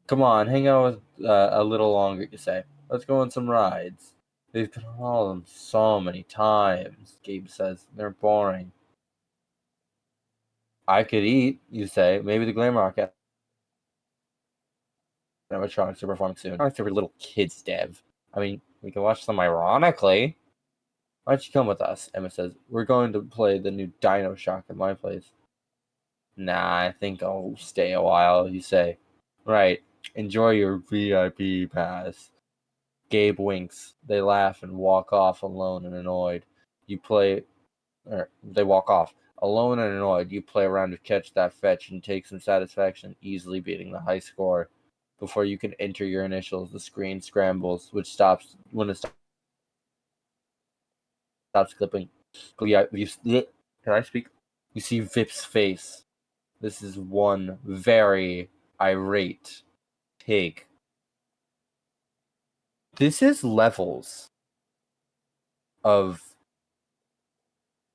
Come on, hang out with a little longer, you say. Let's go on some rides. We've been on all of them so many times, Gabe says. They're boring. I could eat, you say. Maybe the Glamrock animatronics are performing soon. Aren't there little kids, Dev? I mean, we can watch them ironically. Why don't you come with us? Emma says. We're going to play the new Dino Shock at my place. Nah, I think I'll stay a while, you say. Right. Enjoy your VIP pass. Gabe winks. They laugh and walk off alone and annoyed. They walk off. Alone and annoyed, you play around to catch that fetch and take some satisfaction, easily beating the high score. Before you can enter your initials, the screen scrambles, which stops when it stops clipping. Can I speak? You see Vip's face. This is one very irate pig. This is levels of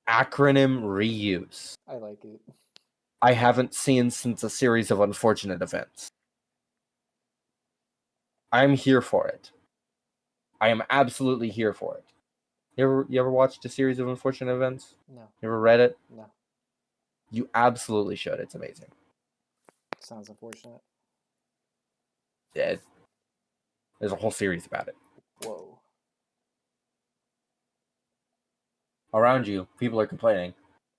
acronym reuse I like it. I haven't seen since a series of unfortunate events. I'm here for it. I am absolutely here for it. You ever watched a series of unfortunate events? No. You ever read it? No. You absolutely should. It's amazing. Sounds unfortunate. Yeah, there's a whole series about it. Whoa. Around you, people are complaining.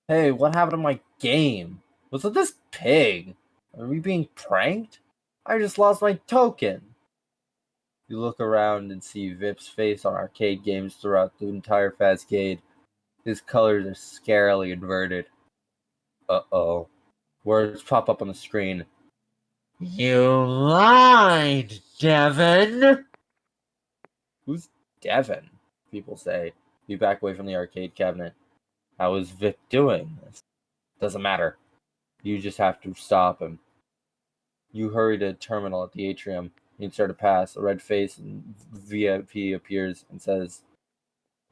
Hey, what happened to my game? Was it this pig? Are we being pranked? I just lost my token. You look around and see Vip's face on arcade games throughout the entire Fazcade. His colors are scarily inverted. Uh-oh. Words pop up on the screen. You lied, Devin! Who's Devin? People say. You back away from the arcade cabinet. How is Vip doing this? Doesn't matter. You just have to stop him. You hurry to a terminal at the atrium. You start to pass. A red face and VIP appears and says,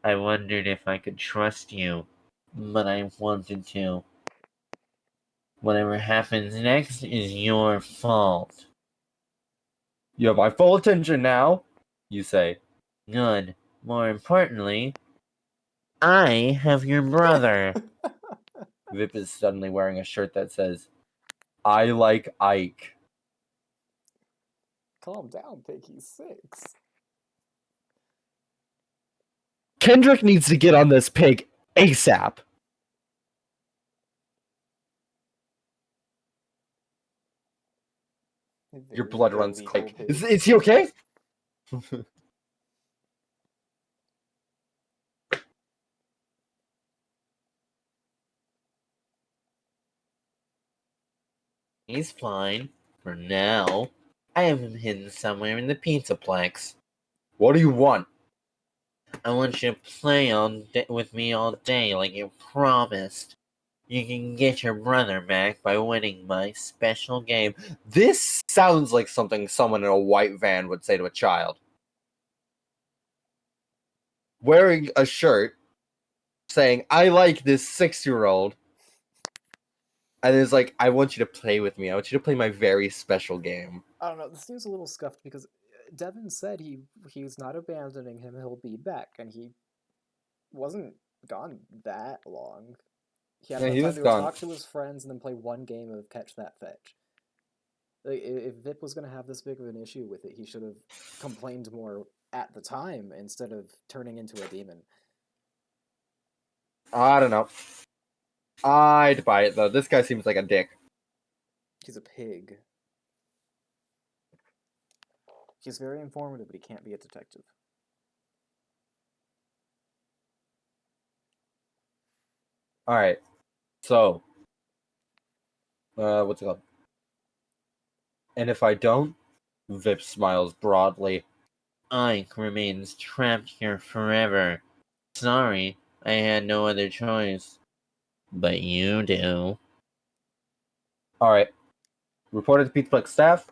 I wondered if I could trust you, but I wanted to. Whatever happens next is your fault. You have my full attention now, you say. Good. More importantly, I have your brother. Vip is suddenly wearing a shirt that says, I like Ike. Calm down, Piggy 6. Kendrick needs to get on this pig ASAP. Your Very blood runs illegal quick. pig. Is he okay? He's fine. For now. I have him hidden somewhere in the Pizzaplex. What do you want? I want you to play with me all day like you promised. You can get your brother back by winning my special game. This sounds like something someone in a white van would say to a child. Wearing a shirt saying, I like this 6-year-old. And it's like, I want you to play with me. I want you to play my very special game. I don't know. This seems a little scuffed because Devin said he's not abandoning him. He'll be back, and he wasn't gone that long. He had Yeah, enough he time was to go gone. talk to his friends and then play one game of Catch That Fetch. Like, if Vip was going to have this big of an issue with it, he should have complained more at the time instead of turning into a demon. I don't know. I'd buy it, though. This guy seems like a dick. He's a pig. He's very informative, but he can't be a detective. Alright. So. What's it called? And if I don't? Vip smiles broadly. Ike remains trapped here forever. Sorry, I had no other choice. But you do. Alright. Report it to Pizzaplex staff.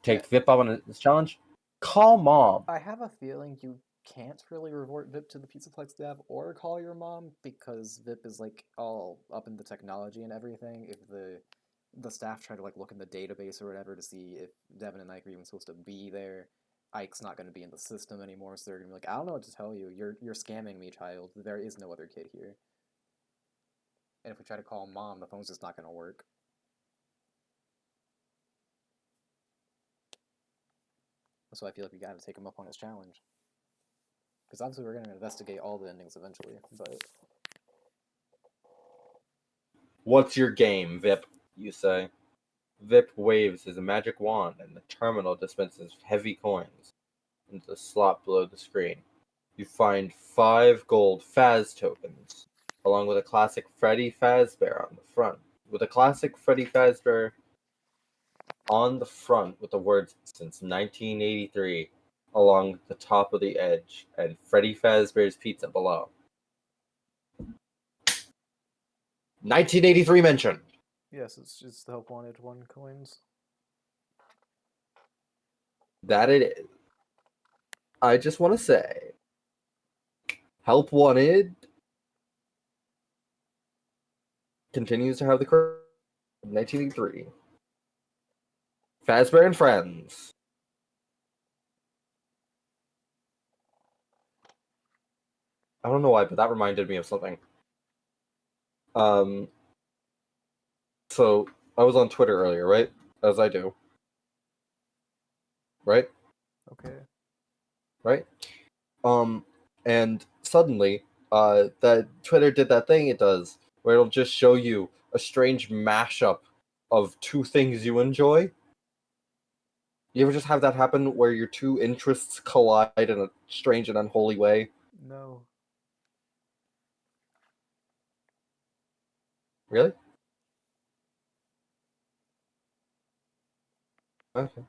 Take Vip up on this challenge. Call mom. I have a feeling you can't really report Vip to the Pizzaplex dev or call your mom because Vip is like all up in the technology and everything. If the staff try to like look in the database or whatever to see if Devin and Ike are even supposed to be there, Ike's not going to be in the system anymore. So they're going to be like, I don't know what to tell you. You're scamming me, child. There is no other kid here. And if we try to call mom, the phone's just not going to work. So I feel like we got to take him up on his challenge. Because obviously we're going to investigate all the endings eventually, but... What's your game, Vip? You say. Vip waves his magic wand, and the terminal dispenses heavy coins into the slot below the screen. You find 5 gold Faz tokens, along with a classic Freddy Fazbear on the front. With a classic Freddy Fazbear on the front with the words "Since 1983" along the top of the edge, and Freddy Fazbear's Pizza below. 1983 mentioned! Yes, it's just the Help Wanted 1 coins. That it is. I just want to say, Help Wanted continues to have the 1983. Fazbear and Friends. I don't know why, but that reminded me of something. So I was on Twitter earlier, right? As I do. Right? Okay. Right? And suddenly, that Twitter did that thing it does, where it'll just show you a strange mashup of two things you enjoy. You ever just have that happen where your two interests collide in a strange and unholy way? No. Really? Okay.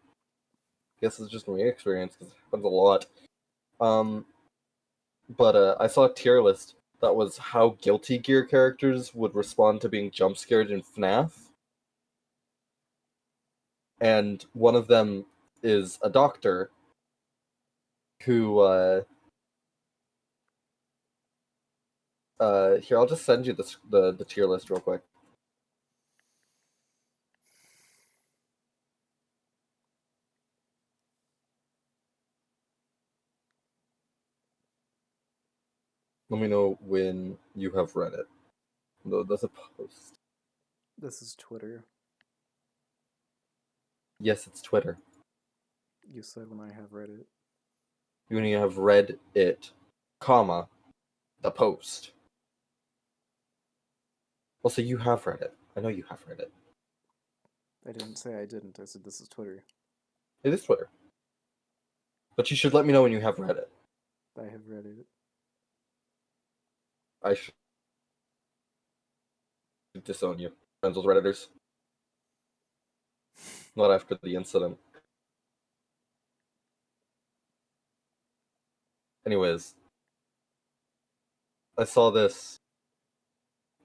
Guess it's just my experience, because it happens a lot. But I saw a tier list that was how Guilty Gear characters would respond to being jump scared in FNAF. And one of them is a doctor who here, I'll just send you the tier list real quick. Let me know when you have read it. No, that's a post. This is Twitter. Yes, it's Twitter. You said when I have read it. When you have read it, comma, the post. Also, you have read it. I know you have read it. I didn't say I didn't. I said this is Twitter. It is Twitter. But you should let me know when you have read it. I have read it. I should disown you. Friends with Redditors. Not after the incident. Anyways, I saw this,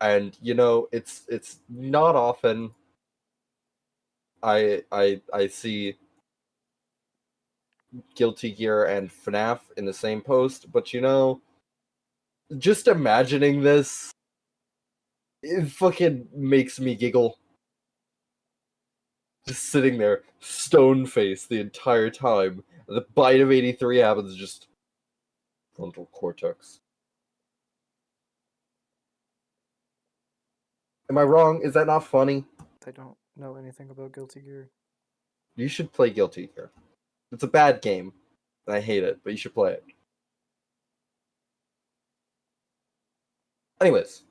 and it's not often I see Guilty Gear and FNAF in the same post, but just imagining this, it fucking makes me giggle. Just sitting there, stone faced the entire time. The bite of 83 happens, just frontal cortex. Am I wrong? Is that not funny? I don't know anything about Guilty Gear. You should play Guilty Gear. It's a bad game, and I hate it, but you should play it. Anyways,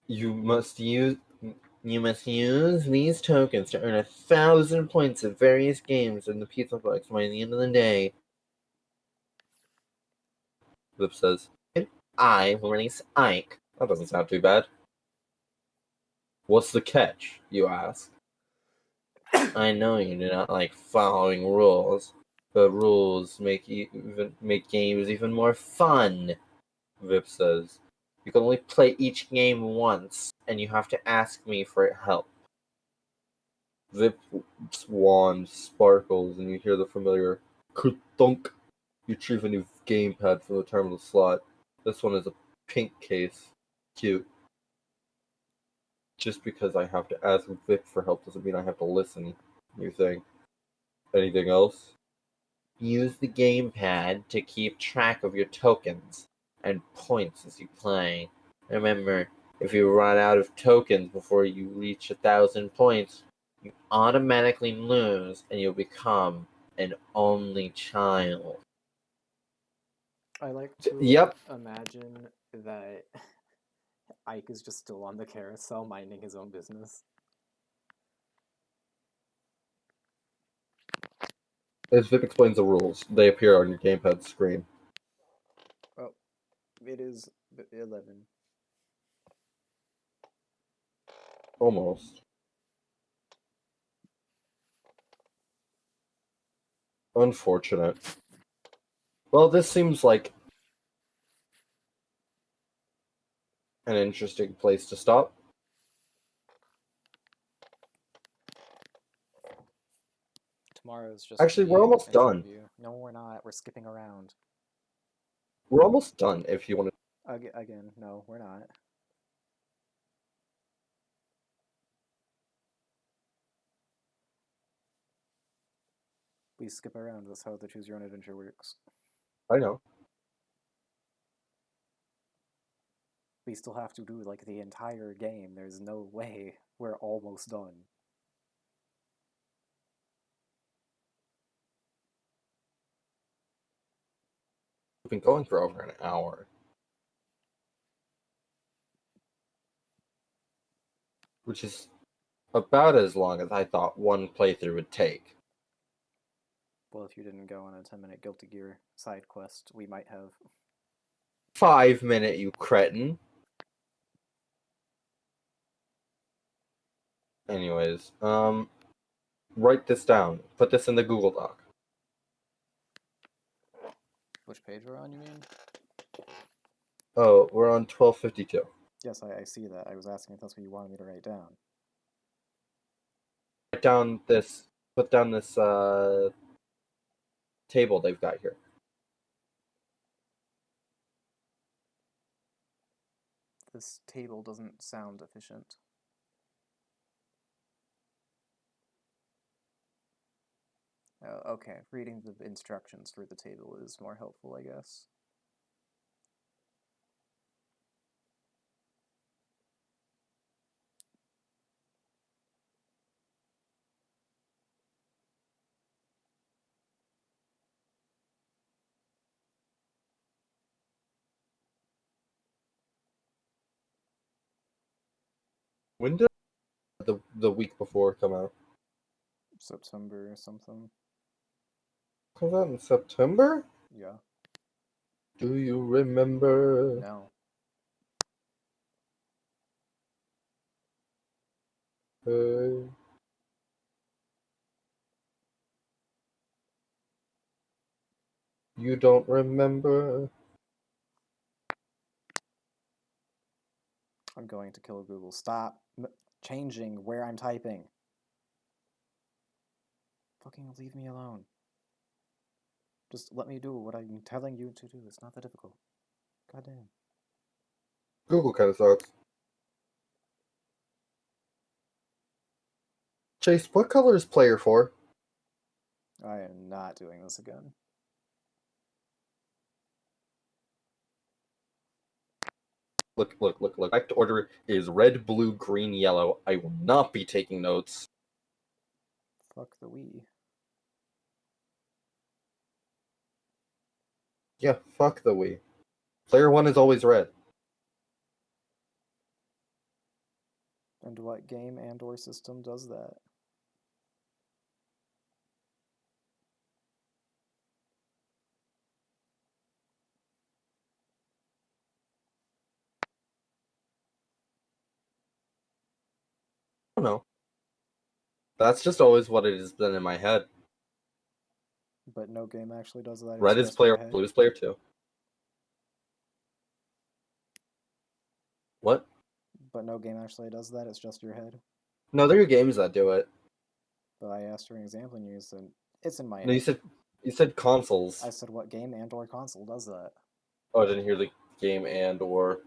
you must use these tokens to earn 1,000 points at various games in the pizza box by the end of the day. Flip says, I will release Ike. That doesn't sound too bad. What's the catch, you ask? I know you do not like following rules, but rules make games even more fun, Vip says. You can only play each game once, and you have to ask me for help. Vip's wand sparkles, and you hear the familiar thunk. You retrieve a new gamepad from the terminal slot. This one is a pink case. Cute. Just because I have to ask Vip for help doesn't mean I have to listen, you think. Anything else? Use the gamepad to keep track of your tokens and points as you play. Remember, if you run out of tokens before you reach 1,000 points, you automatically lose and you'll become an only child. I like to Yep. imagine that Ike is just still on the carousel minding his own business. As Vip explains the rules, they appear on your gamepad screen. Oh, it is 11. Almost. Unfortunate. Well, this seems like an interesting place to stop. Tomorrow's just Actually, we're the almost intro done. view. No, we're not. We're skipping around. We're almost done if you want to. Again, no, we're not. We skip around. That's how the Choose Your Own Adventure works. I know. We still have to do like the entire game. There's no way we're almost done. We've been going for over an hour. Which is about as long as I thought one playthrough would take. Well, if you didn't go on a 10-minute Guilty Gear side quest, we might have. 5 minute, you cretin. Anyways, write this down. Put this in the Google Doc. Which page we're on, you mean? Oh, we're on 1252. Yes, I see that. I was asking if that's what you wanted me to write down. Write down this. Put down this table they've got here. This table doesn't sound efficient. Okay, reading the instructions for the table is more helpful, I guess. When did the week before come out? September or something. Comes out in September? Yeah. Do you remember? No. Uh, you don't remember? I'm going to kill Google. Stop changing where I'm typing. Fucking leave me alone. Just let me do what I'm telling you to do. It's not that difficult. Goddamn. Google kind of sucks. Chase, what color is player 4? I am not doing this again. Look. Correct order is red, blue, green, yellow. I will not be taking notes. Fuck the Wii. Yeah, fuck the Wii. Player 1 is always red. And what game and or system does that? I don't know. That's just always what it has been in my head. But no game actually does that. It's Red is just your player, head. blue is player 2. What? But no game actually does that. It's just your head. No, there are games that do it. But I asked for an example and you said, it's in my No, head. you said consoles. I said, what game and or console does that? Oh, I didn't hear the game and or.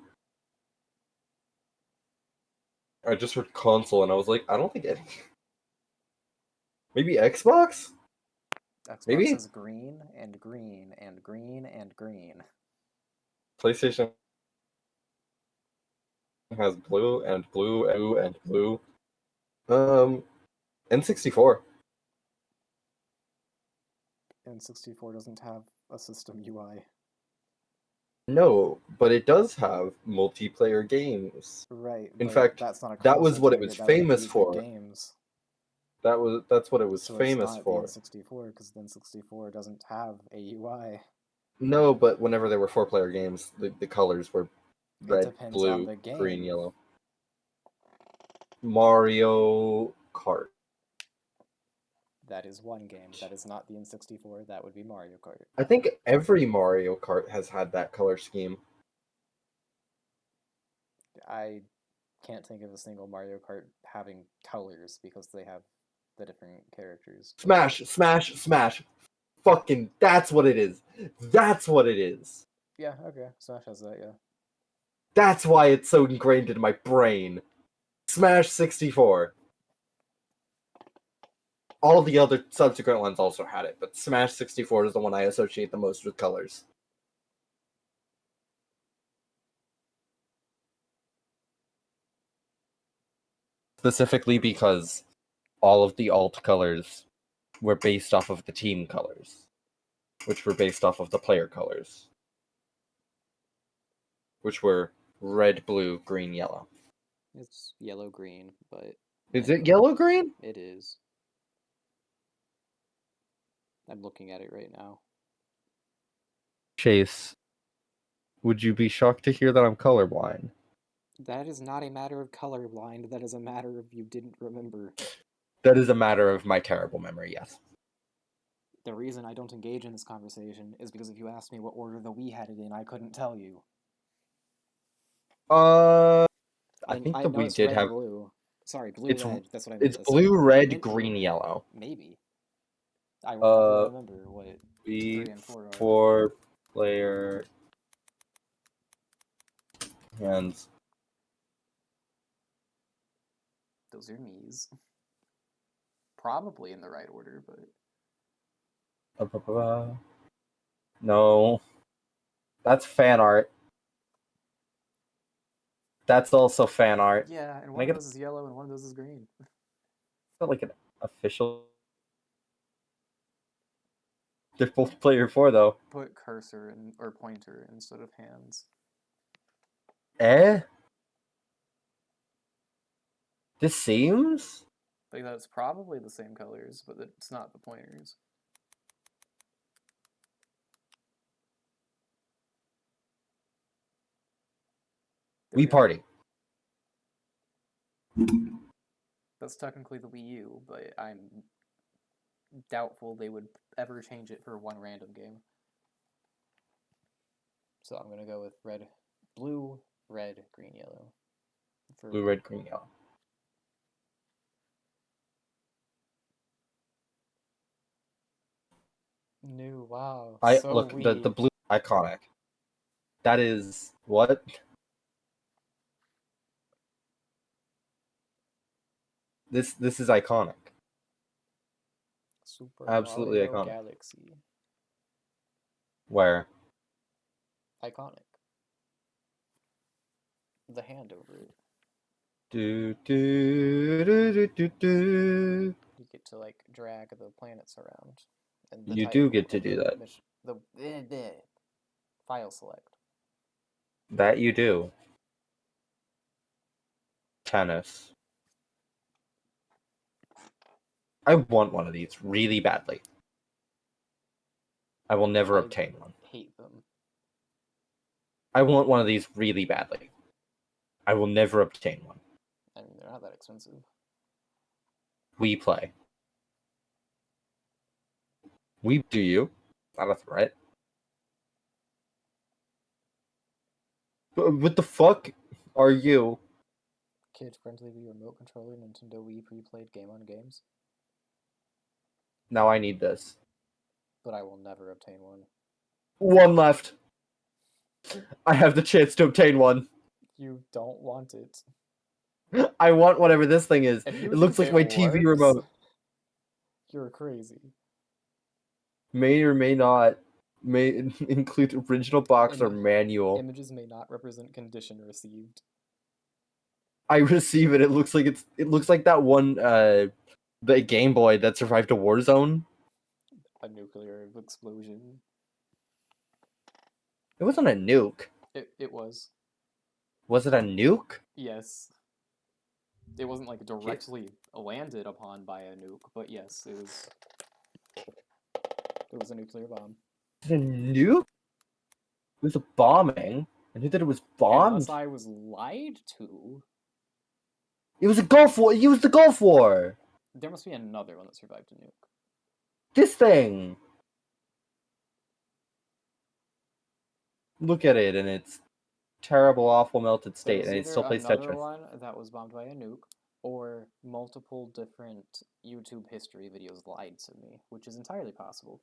I just heard console and I was like, I don't think any. Maybe Xbox? Xbox Maybe? is green and green and green and green. PlayStation has blue and blue and blue and blue. N64. N64 doesn't have a system UI. No, but it does have multiplayer games. Right, In but fact, that's not a that was console what it was target. That would famous be the for. games. That's what it was So it's famous not the for. N64 because the N64 doesn't have a UI. No, but whenever there were 4-player games, the colors were It red, depends on blue, the green, game. yellow. Mario Kart. That is one game. That is not the N64. That would be Mario Kart. I think every Mario Kart has had that color scheme. I can't think of a single Mario Kart having colors because they have the different characters. Smash, smash, smash. Fucking, that's what it is. That's what it is. Yeah, okay. Smash has that, yeah. That's why it's so ingrained in my brain. Smash 64. All the other subsequent ones also had it, but Smash 64 is the one I associate the most with colors. Specifically because all of the alt colors were based off of the team colors, which were based off of the player colors, which were red, blue, green, yellow. It's yellow green, but Is anyway, it yellow green? it is. I'm looking at it right now. Chase, would you be shocked to hear that I'm colorblind? That is not a matter of colorblind. That is a matter of you didn't remember. That is a matter of my terrible memory, yes. The reason I don't engage in this conversation is because if you asked me what order the Wii had it in, I couldn't tell you. I think I that know we it's did red, have. blue. Sorry, blue, It's red. That's what I it's meant. blue, I red, meant green, blue. yellow. Maybe. I will never Uh, remember what we 3 and 4 are. 4-player hands. Those are Mii's. Probably in the right order, but... No, that's fan art. That's also fan art. Yeah, and Can I one of get those is yellow and one of those is green. like an official? They're both player 4 though. Put cursor or pointer instead of hands. Eh? This seems. Like that's probably the same colors, but it's not the pointers. There we We go. party. That's technically the Wii U, but I'm doubtful they would ever change it for one random game. So I'm gonna go with blue, red, green, yellow. Blue, red, green, yellow. New, wow. I So look the Wii. blue iconic. That is what? This is iconic. Super Absolutely Mario iconic. Galaxy. Where? Iconic. The hand over it. Do do do do do do. You get to like drag the planets around, and the You do title get to of do the that. mission, the file select. That you do. Tennis. I want one of these really badly. I will never I obtain one. hate them. I want one of these really badly. I will never obtain one. I mean, they're not that expensive. We play. We do you. Not a threat. What the fuck are you? Kid-friendly Wii remote controller, Nintendo Wii pre-played game on games. Now I need this. But I will never obtain one. One left. I have the chance to obtain one. You don't want it. I want whatever this thing is. If you It looks think like my it TV works, remote. you're crazy. May or may not may include original box or manual. Images may not represent condition received. I receive it. It looks like that one the Game Boy that survived a war zone. A nuclear explosion. It wasn't a nuke. It was. Was it a nuke? Yes. It wasn't like directly landed upon by a nuke, but yes, it was a nuclear bomb. Is it a nuke? It was a bombing. I knew that it was Unless bombed. I was lied to. It was a Gulf War. It used the Gulf War. There must be another one that survived a nuke. This thing. Look at it in its terrible, awful, melted state, There's and it either still plays another Tetris. one that was bombed by a nuke, or multiple different YouTube history videos lied to me, which is entirely possible.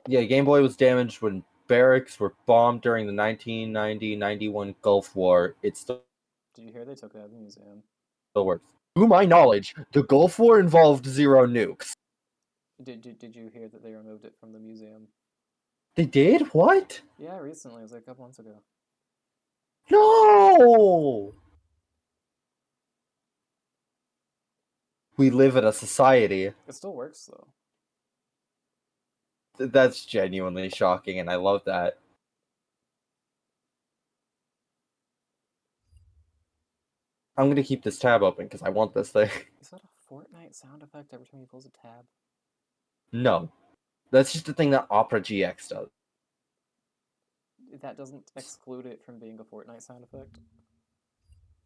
Yeah, Game Boy was damaged when barracks were bombed during the 1990-91 Gulf War. It still Did you hear they took it out of the museum? works. To my knowledge, the Gulf War involved 0 nukes. Did you hear that they removed it from the museum? They did? What? Yeah, recently. It was like a couple months ago. No! We live in a society. It still works though. That's genuinely shocking, and I love that. I'm gonna keep this tab open because I want this thing. Is that a Fortnite sound effect every time you close a tab? No. That's just a thing that Opera GX does. That doesn't exclude it from being a Fortnite sound effect.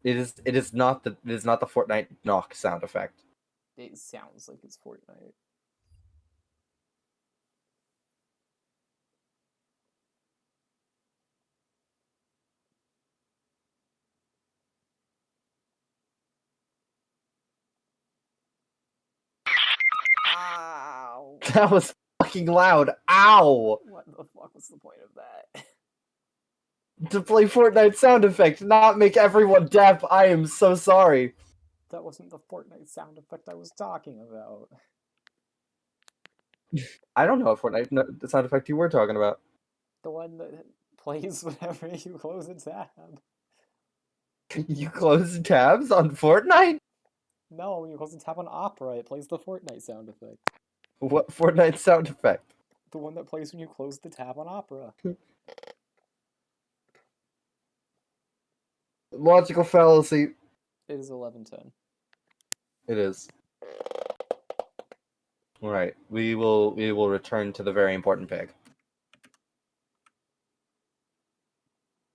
It is not the Fortnite knock sound effect. It sounds like it's Fortnite. Ow! That was fucking loud. Ow! What the fuck was the point of that? To play Fortnite sound effect, not make everyone deaf. I am so sorry. That wasn't the Fortnite sound effect I was talking about. I don't know what Fortnite the sound effect you were talking about. The one that plays whenever you close a tab. You close tabs on Fortnite? No, when you close a tab on Opera, it plays the Fortnite sound effect. What Fortnite sound effect? The one that plays when you close the tab on Opera. Logical fallacy. It is 11:10. It is. All right, we will return to the very important pig.